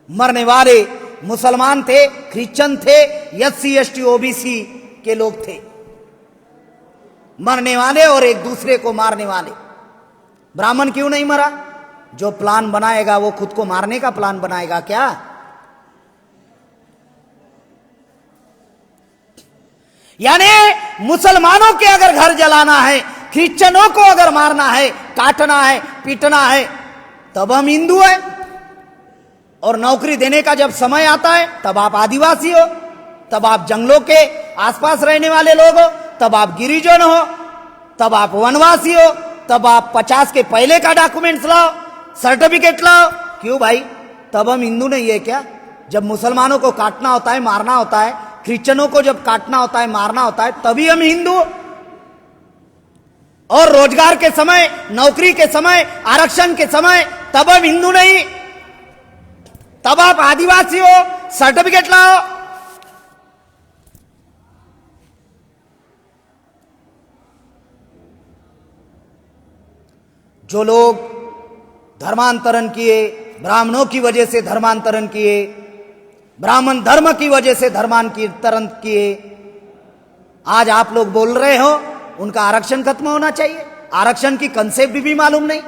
मरने वाले मुसलमान थे, क्रिश्चियन थे, एससी एसटी ओबीसी के लोग थे मरने वाले, और एक दूसरे को मारने वाले। ब्राह्मण क्यों नहीं मरा? जो प्लान बनाएगा वो खुद को मारने का प्लान बनाएगा क्या? यानी मुसलमानों के अगर घर जलाना है, क्रिश्चियनों को अगर मारना है, काटना है, पीटना है, तब हम हिंदू हैं। और नौकरी देने का जब समय आता है तब आप आदिवासी हो, तब आप जंगलों के आसपास रहने वाले लोग हो, तब आप गिरिजन हो, तब आप वनवासी हो, तब आप 50 के पहले का डॉक्यूमेंट्स लाओ, सर्टिफिकेट लाओ। क्यों भाई? तब हम हिंदू नहीं है क्या? जब मुसलमानों को काटना होता है, मारना होता है, क्रिश्चियनों को जब काटना होता है, मारना होता है, तभी हम हिंदू। और रोजगार के समय, नौकरी के समय, आरक्षण के समय, तब हम हिंदू नहीं। तब आप आदिवासी हो, सर्टिफिकेट लाओ। जो लोग धर्मांतरण किए, ब्राह्मणों की वजह से धर्मांतरण किए, ब्राह्मण धर्म की वजह से धर्मांतरण किए, आज आप लोग बोल रहे हो उनका आरक्षण खत्म होना चाहिए, आरक्षण की कंसेप्ट भी मालूम नहीं।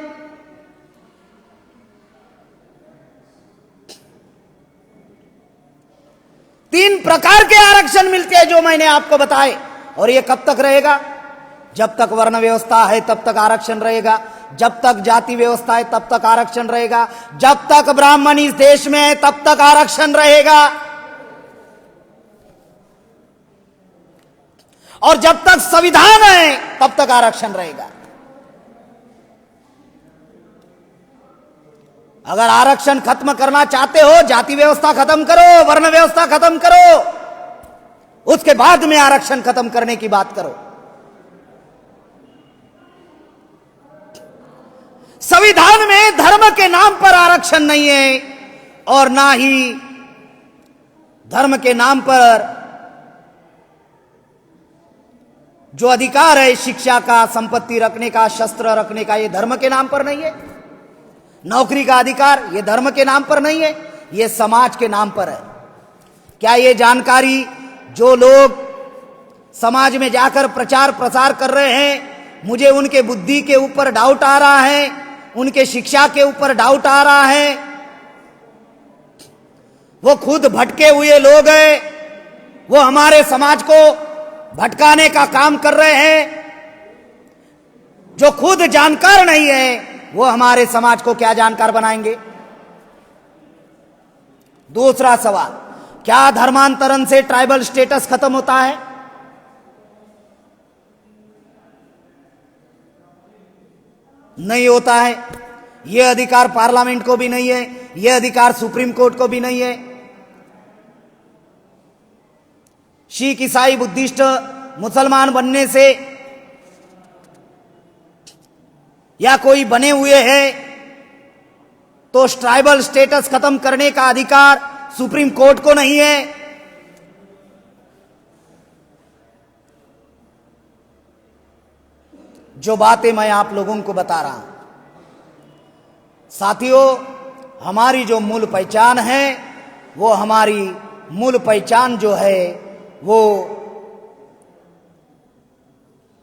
तीन प्रकार के आरक्षण मिलते हैं जो मैंने आपको बताए, और ये कब तक रहेगा? जब तक वर्ण व्यवस्था है तब तक आरक्षण रहेगा, जब तक जाति व्यवस्था है तब तक आरक्षण रहेगा, जब तक ब्राह्मण इस देश में है तब तक आरक्षण रहेगा, और जब तक संविधान है तब तक आरक्षण रहेगा। अगर आरक्षण खत्म करना चाहते हो, जाति व्यवस्था खत्म करो, वर्ण व्यवस्था खत्म करो, उसके बाद में आरक्षण खत्म करने की बात करो। संविधान में धर्म के नाम पर आरक्षण नहीं है, और ना ही धर्म के नाम पर जो अधिकार है शिक्षा का, संपत्ति रखने का, शस्त्र रखने का, ये धर्म के नाम पर नहीं है। नौकरी का अधिकार ये धर्म के नाम पर नहीं है, ये समाज के नाम पर है। क्या ये जानकारी जो लोग समाज में जाकर प्रचार प्रसार कर रहे हैं, मुझे उनके बुद्धि के ऊपर डाउट आ रहा है, उनके शिक्षा के ऊपर डाउट आ रहा है, वो खुद भटके हुए लोग हैं, वो हमारे समाज को भटकाने का काम कर रहे हैं। जो खुद जानकार नहीं है वो हमारे समाज को क्या जानकार बनाएंगे? दूसरा सवाल, क्या धर्मांतरण से ट्राइबल स्टेटस खत्म होता है? नहीं होता है। यह अधिकार पार्लियामेंट को भी नहीं है, यह अधिकार सुप्रीम कोर्ट को भी नहीं है। सिख, ईसाई, बुद्धिस्ट, मुसलमान बनने से या कोई बने हुए हैं तो ट्राइबल स्टेटस खत्म करने का अधिकार सुप्रीम कोर्ट को नहीं है। जो बातें मैं आप लोगों को बता रहा हूं, साथियों, हमारी जो मूल पहचान है, वो हमारी मूल पहचान जो है वो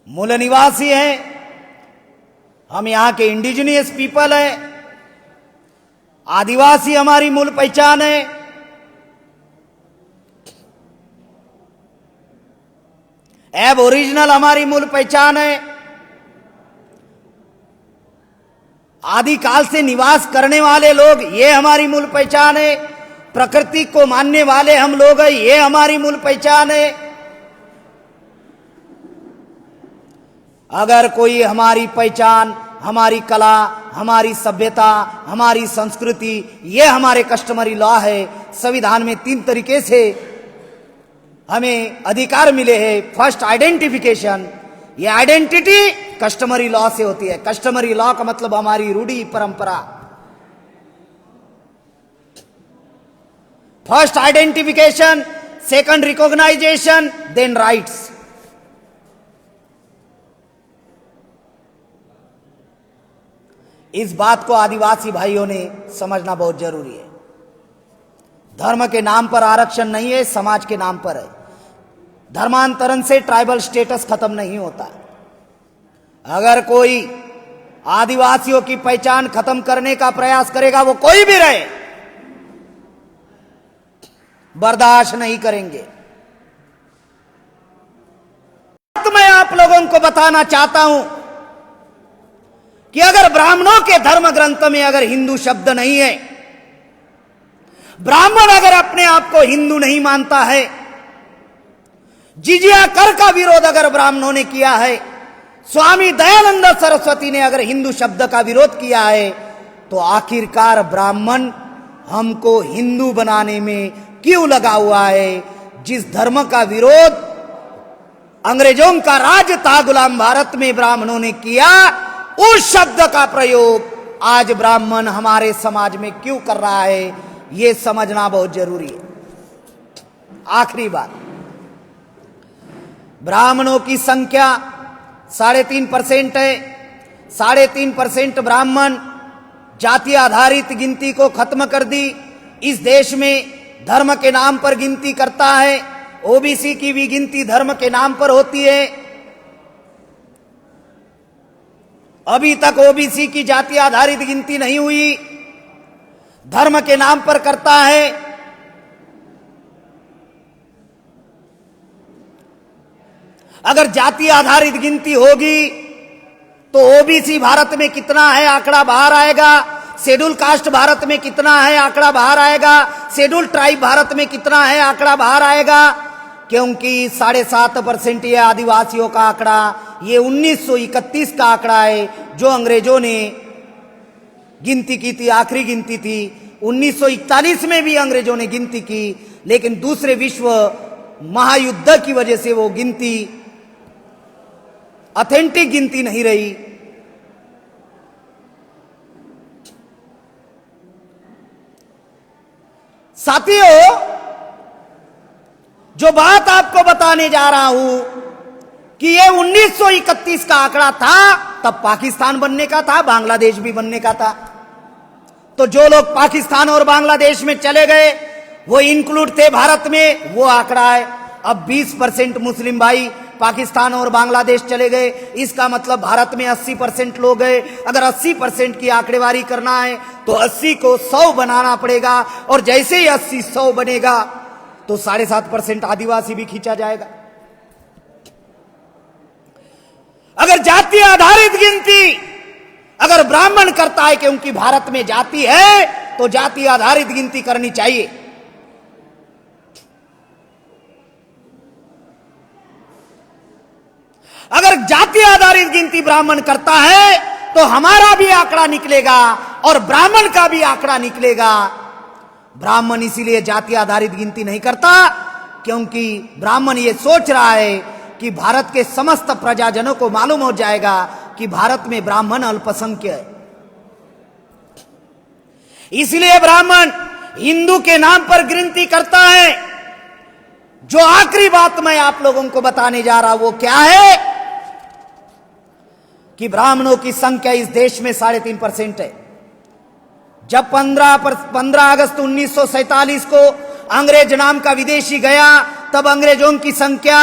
मूल निवासी है। हम यहां के इंडिजिनियस पीपल है, आदिवासी हमारी मूल पहचान है। एब ओरिजिनल हमारी मूल पहचान है। आदिकाल से निवास करने वाले लोग, ये हमारी मूल पहचान है। प्रकृति को मानने वाले हम लोग हैं, ये हमारी मूल पहचान है। अगर कोई हमारी पहचान, हमारी कला, हमारी सभ्यता, हमारी संस्कृति, ये हमारे कस्टमरी लॉ है। संविधान में 3 तरीके से हमें अधिकार मिले हैं। First, identification. ये आइडेंटिटी कस्टमरी लॉ से होती है। कस्टमरी लॉ का मतलब हमारी रूढ़ी परंपरा। First identification, second recognisation, then rights. इस बात को आदिवासी भाइयों ने समझना बहुत जरूरी है। धर्म के नाम पर आरक्षण नहीं है, समाज के नाम पर है। धर्मांतरण से ट्राइबल स्टेटस खत्म नहीं होता। अगर कोई आदिवासियों की पहचान खत्म करने का प्रयास करेगा, वो कोई भी रहे, बर्दाश्त नहीं करेंगे। मैं आप लोगों को बताना चाहता हूं कि अगर ब्राह्मणों के धर्म ग्रंथ में अगर हिंदू शब्द नहीं है, ब्राह्मण अगर अपने आप को हिंदू नहीं मानता है, जिजिया कर का विरोध अगर ब्राह्मणों ने किया है, स्वामी दयानंद सरस्वती ने अगर हिंदू शब्द का विरोध किया है, तो आखिरकार ब्राह्मण हमको हिंदू बनाने में क्यों लगा हुआ है? जिस धर्म का विरोध अंग्रेजों का राज था गुलाम भारत में ब्राह्मणों ने किया, उस शब्द का प्रयोग आज ब्राह्मण हमारे समाज में क्यों कर रहा है, यह समझना बहुत जरूरी है। आखिरी बात, ब्राह्मणों की संख्या 3.5% है। 3.5% ब्राह्मण जाति आधारित गिनती को खत्म कर दी। इस देश में धर्म के नाम पर गिनती करता है। ओबीसी की भी गिनती धर्म के नाम पर होती है। अभी तक ओबीसी की जाति आधारित गिनती नहीं हुई, धर्म के नाम पर करता है। अगर जाति आधारित गिनती होगी तो ओबीसी भारत में कितना है आंकड़ा बाहर आएगा, शेड्यूल कास्ट भारत में कितना है आंकड़ा बाहर आएगा, शेड्यूल ट्राइब भारत में कितना है आंकड़ा बाहर आएगा। क्योंकि 7.5% ये आदिवासियों का आंकड़ा, ये 1931 का आंकड़ा है जो अंग्रेजों ने गिनती की थी, आखिरी गिनती थी। 1941 में भी अंग्रेजों ने गिनती की, लेकिन दूसरे विश्व महायुद्ध की वजह से वो गिनती ऑथेंटिक गिनती नहीं रही। साथियों, जो बात आपको बताने जा रहा हूं कि ये 1931 का आंकड़ा था, तब पाकिस्तान बनने का था, बांग्लादेश भी बनने का था। तो जो लोग पाकिस्तान और बांग्लादेश में चले गए वो इंक्लूड थे भारत में, वो आंकड़ा है। अब 20% मुस्लिम भाई पाकिस्तान और बांग्लादेश चले गए, इसका मतलब भारत में 80% लोग गए। अगर 80% की आंकड़ेवारी करना है तो 80 को 100 बनाना पड़ेगा, और जैसे ही 80 100 बनेगा तो 7.5% आदिवासी भी खींचा जाएगा। अगर जाति आधारित गिनती अगर ब्राह्मण करता है, क्योंकि भारत में जाति है तो जाति आधारित गिनती करनी चाहिए। अगर जाति आधारित गिनती ब्राह्मण करता है तो हमारा भी आंकड़ा निकलेगा और ब्राह्मण का भी आंकड़ा निकलेगा। ब्राह्मण इसीलिए जाति आधारित गिनती नहीं करता क्योंकि ब्राह्मण ये सोच रहा है कि भारत के समस्त प्रजाजनों को मालूम हो जाएगा कि भारत में ब्राह्मण अल्पसंख्य है। इसलिए ब्राह्मण हिंदू के नाम पर गिनती करता है। जो आखिरी बात मैं आप लोगों को बताने जा रहा हूं वो क्या है कि ब्राह्मणों की संख्या इस देश में 3.5% है। जब 15 अगस्त 1947 को अंग्रेज नाम का विदेशी गया, तब अंग्रेजों की संख्या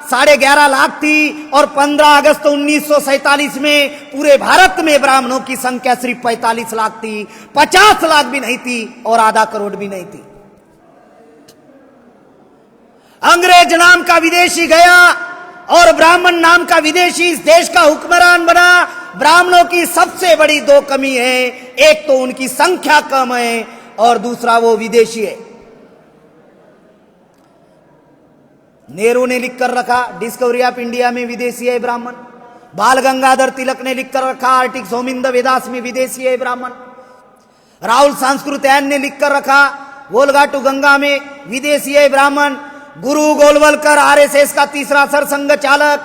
11.5 लाख थी, और 15 अगस्त 1947 में पूरे भारत में ब्राह्मणों की संख्या सिर्फ 45 लाख थी, 50 लाख भी नहीं थी और आधा करोड़ भी नहीं थी। अंग्रेज नाम का विदेशी गया और ब्राह्मण नाम का विदेशी इस देश का हुक्मरान बना। ब्राह्मणों की सबसे बड़ी 2 कमी है, एक तो उनकी संख्या कम है और दूसरा वो विदेशी है। नेहरू ने लिखकर रखा डिस्कवरी ऑफ इंडिया में विदेशी है ब्राह्मण। बाल गंगाधर तिलक ने लिखकर रखा आर्टिक्स होमिंद वेदास में विदेशी है ब्राह्मण। राहुल सांस्कृत्यायन ने लिखकर रखा वोल्गा टू गंगा में विदेशी है ब्राह्मण। गुरु गोलवलकर आरएसएस का तीसरा सरसंघ चालक,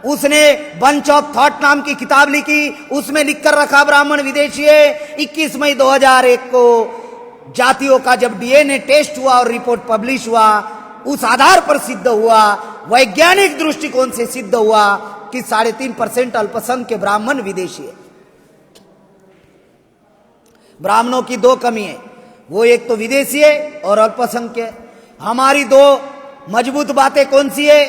उसने बंच ऑफ थॉट नाम की किताब लिखी, उसमें लिखकर रखा ब्राह्मण विदेशी है। 21 मई 2001 को जातियों का जब डीएनए टेस्ट हुआ और रिपोर्ट पब्लिश हुआ, उस आधार पर सिद्ध हुआ, वैज्ञानिक दृष्टिकोण से सिद्ध हुआ कि 3.5% अल्पसंख्य ब्राह्मण विदेशी है। ब्राह्मणों की 2 कमी है, वो एक तो विदेशी है और अल्पसंख्य। हमारी 2 मजबूत बातें कौन सी है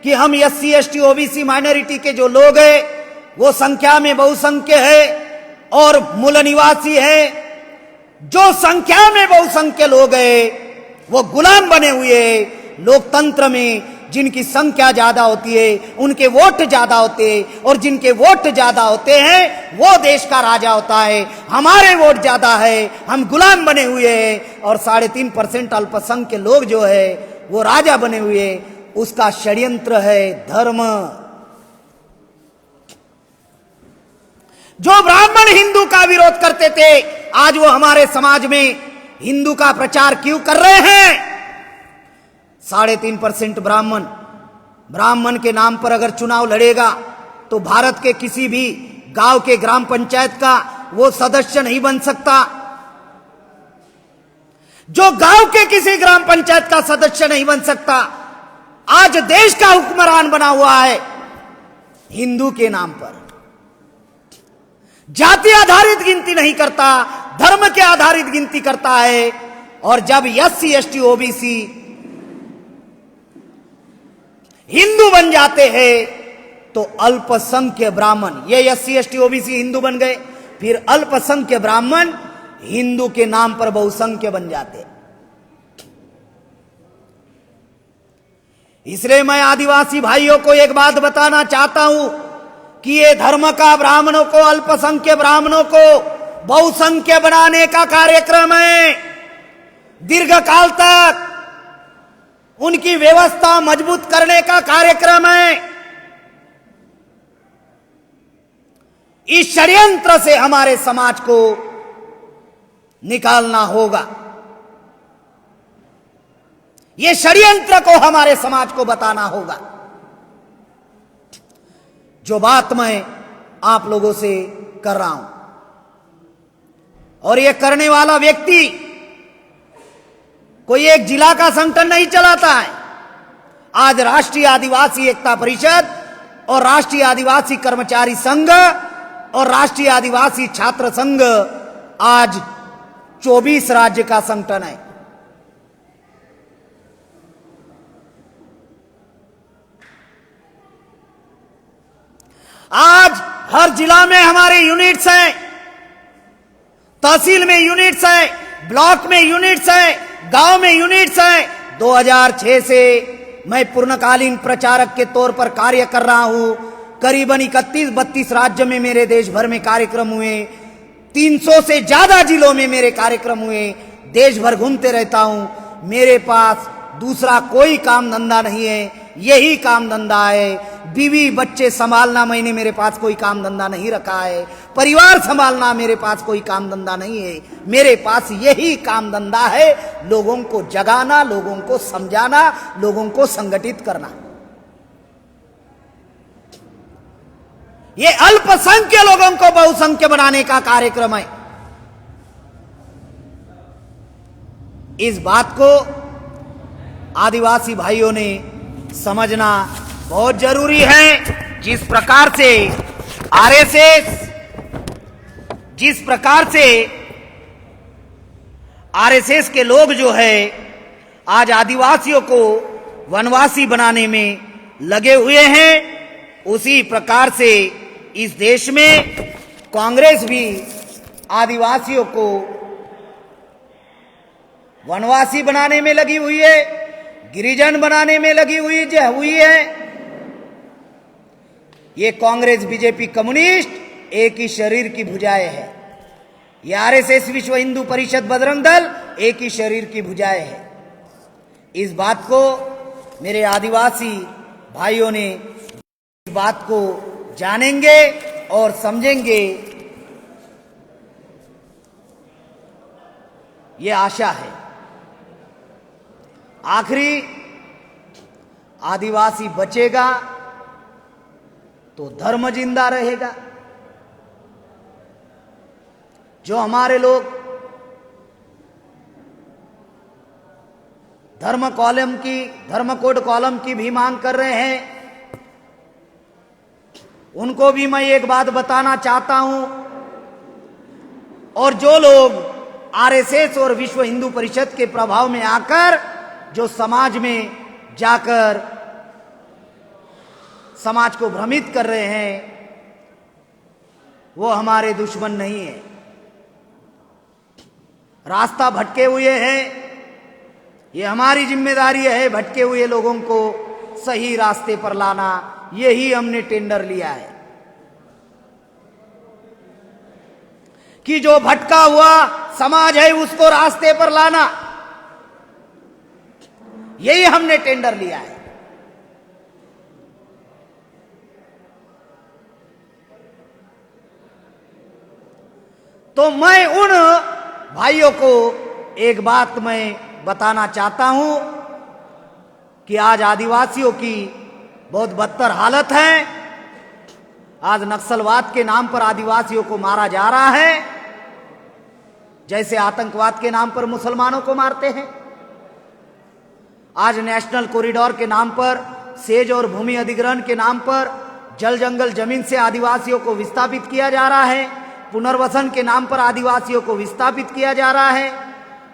कि हम SC ST OBC माइनॉरिटी के जो लोग हैं वो संख्या में बहुसंख्य है और मूल निवासी है। जो संख्या में बहुसंख्य लोग हैं वो गुलाम बने हुए हैं। लोकतंत्र में जिनकी संख्या ज्यादा होती है उनके वोट ज्यादा होते हैं, और जिनके वोट ज्यादा होते हैं वो देश का राजा होता है। हमारे वोट ज्यादा है, हम गुलाम बने हुए हैं, और 3.5% अल्पसंख्य लोग जो है वो राजा बने हुए। उसका षड्यंत्र है धर्म। जो ब्राह्मण हिंदू का विरोध करते थे आज वो हमारे समाज में हिंदू का प्रचार क्यों कर रहे हैं? 3.5% ब्राह्मण के नाम पर अगर चुनाव लड़ेगा तो भारत के किसी भी गांव के ग्राम पंचायत का वो सदस्य नहीं बन सकता। जो गांव के किसी ग्राम पंचायत का सदस्य नहीं बन सकता, आज देश का हुक्मरान बना हुआ है हिंदू के नाम पर। जाति आधारित गिनती नहीं करता, धर्म के आधारित गिनती करता है। और जब SC ST OBC हिंदू बन जाते हैं तो अल्पसंख्य ब्राह्मण, ये SC ST OBC हिंदू बन गए, फिर अल्पसंख्य ब्राह्मण हिंदू के नाम पर बहुसंख्य बन जाते। इसलिए मैं आदिवासी भाइयों को एक बात बताना चाहता हूं कि ये धर्म का ब्राह्मणों को, अल्पसंख्य ब्राह्मणों को बहुसंख्य बनाने का कार्यक्रम है। दीर्घकाल तक उनकी व्यवस्था मजबूत करने का कार्यक्रम है। इस षड्यंत्र से हमारे समाज को निकालना होगा। ये षड्यंत्र को हमारे समाज को बताना होगा। जो बात मैं आप लोगों से कर रहा हूं, और ये करने वाला व्यक्ति कोई एक जिला का संगठन नहीं चलाता है। आज राष्ट्रीय आदिवासी एकता परिषद और राष्ट्रीय आदिवासी कर्मचारी संघ और राष्ट्रीय आदिवासी छात्र संघ आज 24 राज्य का संगठन है। आज हर जिला में हमारे यूनिट्स हैं, तहसील में यूनिट्स हैं, ब्लॉक में यूनिट्स हैं, गांव में यूनिट्स हैं। 2006 से मैं पूर्णकालीन प्रचारक के तौर पर कार्य कर रहा हूं। करीबन 31-32 राज्य में मेरे देश भर में कार्यक्रम हुए, 300 से ज्यादा जिलों में मेरे कार्यक्रम हुए। देश भर घूमते रहता हूं। मेरे पास दूसरा कोई काम धंधा नहीं है, यही काम धंधा है। बीवी बच्चे संभालना मैंने मेरे पास कोई काम धंधा नहीं रखा है। परिवार संभालना मेरे पास कोई काम धंधा नहीं है। मेरे पास यही काम धंधा है, लोगों को जगाना, लोगों को समझाना, लोगों को संगठित करना। ये अल्पसंख्य लोगों को बहुसंख्य बनाने का कार्यक्रम है। इस बात को आदिवासी भाइयों ने समझना बहुत जरूरी है। जिस प्रकार से आरएसएस के लोग जो है आज आदिवासियों को वनवासी बनाने में लगे हुए हैं, उसी प्रकार से इस देश में कांग्रेस भी आदिवासियों को वनवासी बनाने में लगी हुई है, गिरिजन बनाने में लगी हुई है। ये कांग्रेस, बीजेपी, कम्युनिस्ट एक ही शरीर की भुजाएं है। ये आरएसएस, विश्व हिंदू परिषद, बजरंग दल एक ही शरीर की भुजाएं है। इस बात को मेरे आदिवासी भाइयों ने इस बात को जानेंगे और समझेंगे, ये आशा है। आखिरी आदिवासी बचेगा तो धर्म जिंदा रहेगा। जो हमारे लोग धर्म कोड कॉलम की भी मांग कर रहे हैं, उनको भी मैं एक बात बताना चाहता हूं। और जो लोग आरएसएस और विश्व हिंदू परिषद के प्रभाव में आकर जो समाज में जाकर समाज को भ्रमित कर रहे हैं, वो हमारे दुश्मन नहीं है। रास्ता भटके हुए हैं, ये हमारी जिम्मेदारी है भटके हुए लोगों को सही रास्ते पर लाना। यही हमने टेंडर लिया है कि जो भटका हुआ समाज है उसको रास्ते पर लाना, यही हमने टेंडर लिया है। तो मैं उन भाइयों को एक बात मैं बताना चाहता हूं कि आज आदिवासियों की बहुत बदतर हालत है। आज नक्सलवाद के नाम पर आदिवासियों को मारा जा रहा है, जैसे आतंकवाद के नाम पर मुसलमानों को मारते हैं। आज नेशनल कॉरिडोर के नाम पर, सेज और भूमि अधिग्रहण के नाम पर जल जंगल जमीन से आदिवासियों को विस्थापित किया जा रहा है। पुनर्वसन के नाम पर आदिवासियों को विस्थापित किया जा रहा है।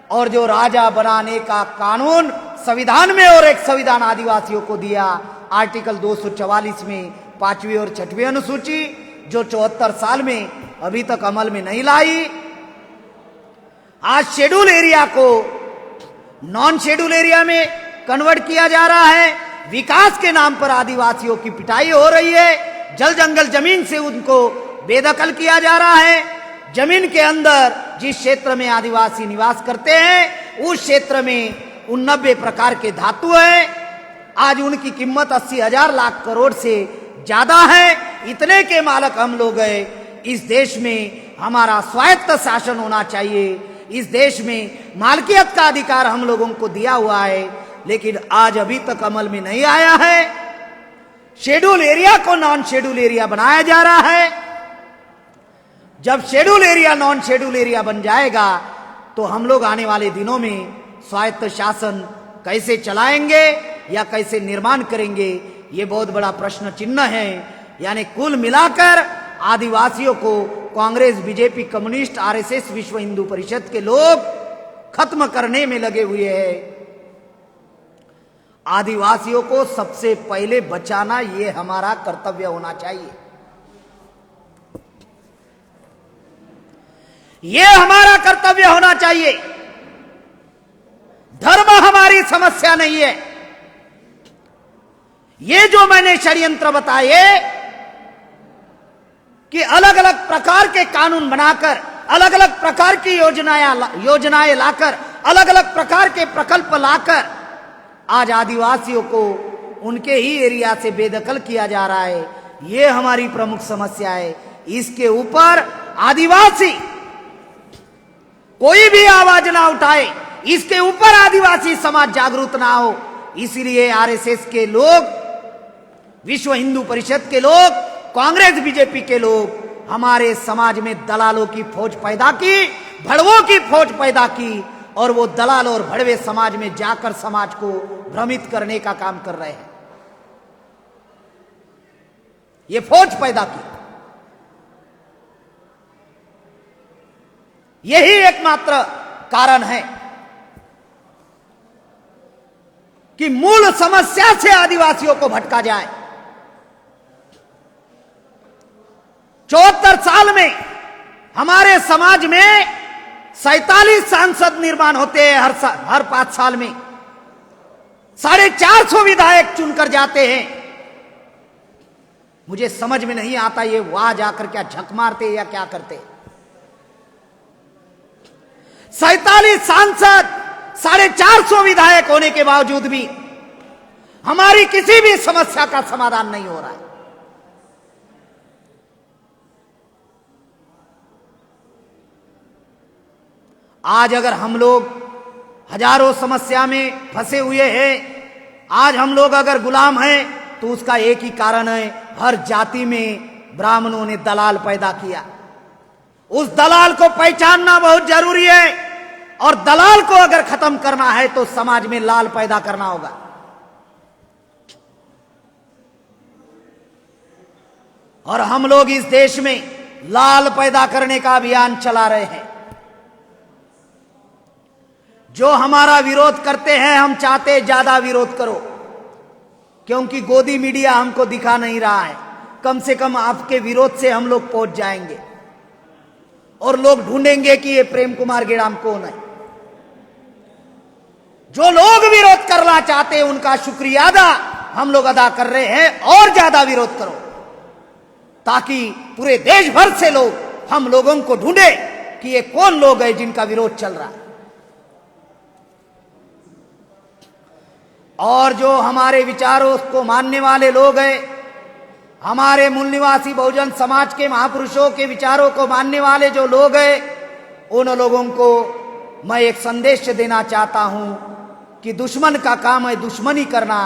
और जो राजा बनाने का कानून संविधान में और एक संविधान आदिवासियों को दिया, आर्टिकल 244 में 5वीं और 6वीं अनुसूची, जो 74 साल में अभी तक अमल में नहीं लाई। आज शेड्यूल एरिया को नॉन शेड्यूल एरिया में कन्वर्ट किया जा रहा है। विकास के नाम पर आदिवासियों की पिटाई हो रही है। जल जंगल जमीन से उनको बेदखल किया जा रहा है। जमीन के अंदर जिस क्षेत्र में आदिवासी निवास करते हैं उस क्षेत्र में 90 प्रकार के धातु है। आज उनकी कीमत 80,000 लाख करोड़ से ज्यादा है। इतने के मालक हम लोग हैं। इस देश में हमारा स्वायत्त शासन होना चाहिए। इस देश में मालकियत का अधिकार हम लोगों को दिया हुआ है, लेकिन आज अभी तक अमल में नहीं आया है। शेड्यूल एरिया को नॉन शेड्यूल एरिया बनाया जा रहा है। जब schedule area non schedule area बन जाएगा तो हम लोग आने वाले दिनों में स्वायत्त शासन कैसे चलाएंगे या कैसे निर्माण करेंगे, ये बहुत बड़ा प्रश्न चिन्ह है। यानी कुल मिलाकर आदिवासियों को कांग्रेस, बीजेपी, कम्युनिस्ट, आरएसएस, विश्व हिंदू परिषद के लोग खत्म करने में लगे हुए हैं। आदिवासियों को सबसे पहले बचाना ये हमारा कर्तव्य होना चाहिए। ये हमारा कर्तव्य होना चाहिए। धर्म हमारी समस्या नहीं है। ये जो मैंने षड्यंत्र बताए कि अलग अलग प्रकार के कानून बनाकर, अलग अलग प्रकार की योजनाएं लाकर, अलग अलग प्रकार के प्रकल्प लाकर आज आदिवासियों को उनके ही एरिया से बेदखल किया जा रहा है, ये हमारी प्रमुख समस्या है। इसके ऊपर आदिवासी कोई भी आवाज ना उठाए, इसके ऊपर आदिवासी समाज जागरूक ना हो। इसलिए आरएसएस के लोग, विश्व हिंदू परिषद के लोग, कांग्रेस बीजेपी के लोग हमारे समाज में दलालों की फौज पैदा की, भड़वों की फौज पैदा की, और वो दलाल और भड़वे समाज में जाकर समाज को भ्रमित करने का काम कर रहे हैं। ये फौज पैदा की, यही एकमात्र कारण है कि मूल समस्या से आदिवासियों को भटका जाए। 74 साल में हमारे समाज में 47 सांसद निर्माण होते हैं हर 5 साल में। 450 विधायक चुनकर जाते हैं। मुझे समझ में नहीं आता ये वहां जाकर क्या झक मारते या क्या करते। 47 सांसद, 450 विधायक होने के बावजूद भी हमारी किसी भी समस्या का समाधान नहीं हो रहा है। आज अगर हम लोग हजारों समस्या में फंसे हुए हैं, आज हम लोग अगर गुलाम हैं, तो उसका एक ही कारण है, हर जाति में ब्राह्मणों ने दलाल पैदा किया। उस दलाल को पहचानना बहुत जरूरी है, और दलाल को अगर खत्म करना है तो समाज में लाल पैदा करना होगा। और हम लोग इस देश में लाल पैदा करने का अभियान चला रहे हैं। जो हमारा विरोध करते हैं, हम चाहते ज्यादा विरोध करो, क्योंकि गोदी मीडिया हमको दिखा नहीं रहा है। कम से कम आपके विरोध से हम लोग पहुंच जाएंगे और लोग ढूंढेंगे कि ये प्रेम कुमार गेड़ाम कौन है। जो लोग विरोध करना चाहते हैं उनका शुक्रिया हम लोग अदा कर रहे हैं, और ज्यादा विरोध करो, ताकि पूरे देश भर से लोग हम लोगों को ढूंढे कि ये कौन लोग हैं जिनका विरोध चल रहा है। और जो हमारे विचारों को मानने वाले लोग हैं, हमारे मूल निवासी बहुजन समाज के महापुरुषों के विचारों को मानने वाले जो लोग हैं, उन लोगों को मैं एक संदेश देना चाहता हूं कि दुश्मन का काम है दुश्मनी करना।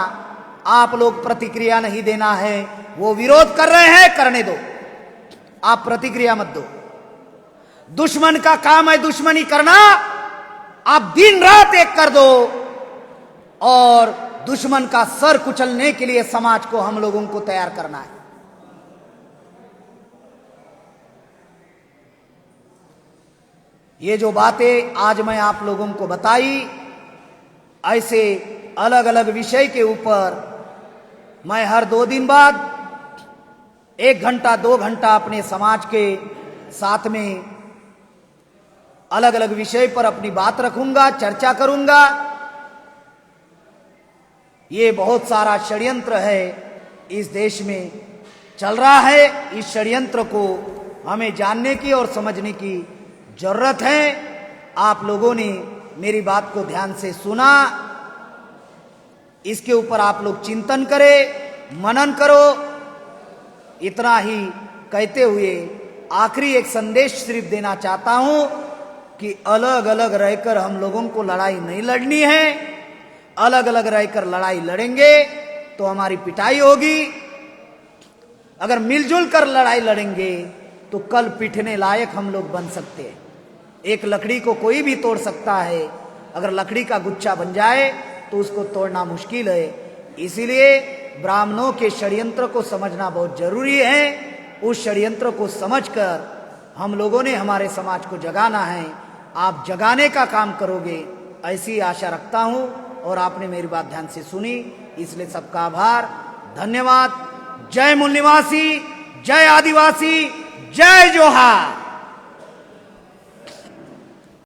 आप लोग प्रतिक्रिया नहीं देना है। वो विरोध कर रहे हैं, करने दो, आप प्रतिक्रिया मत दो। दुश्मन का काम है दुश्मनी करना। आप दिन रात एक कर दो, और दुश्मन का सर कुचलने के लिए समाज को हम लोगों को तैयार करना है। ये जो बातें आज मैं आप लोगों को बताई, ऐसे अलग अलग विषय के ऊपर मैं हर 2 दिन बाद 1 घंटा 2 घंटा अपने समाज के साथ में अलग अलग विषय पर अपनी बात रखूंगा, चर्चा करूंगा। ये बहुत सारा षड्यंत्र है इस देश में चल रहा है। इस षड्यंत्र को हमें जानने की और समझने की जरूरत है। आप लोगों ने मेरी बात को ध्यान से सुना, इसके ऊपर आप लोग चिंतन करें, मनन करो। इतना ही कहते हुए आखिरी एक संदेश सिर्फ देना चाहता हूं कि अलग अलग रहकर हम लोगों को लड़ाई नहीं लड़नी है। अलग अलग रहकर लड़ाई लड़ेंगे तो हमारी पिटाई होगी। अगर मिलजुल कर लड़ाई लड़ेंगे तो कल पिटने लायक हम लोग बन सकते हैं। एक लकड़ी को कोई भी तोड़ सकता है, अगर लकड़ी का गुच्छा बन जाए तो उसको तोड़ना मुश्किल है। इसीलिए ब्राह्मणों के षड्यंत्र को समझना बहुत जरूरी है। उस षड्यंत्र को समझकर हम लोगों ने हमारे समाज को जगाना है। आप जगाने का काम करोगे ऐसी आशा रखता हूं। और आपने मेरी बात ध्यान से सुनी, इसलिए सबका आभार, धन्यवाद। जय मूल निवासी, जय आदिवासी, जय जोहार।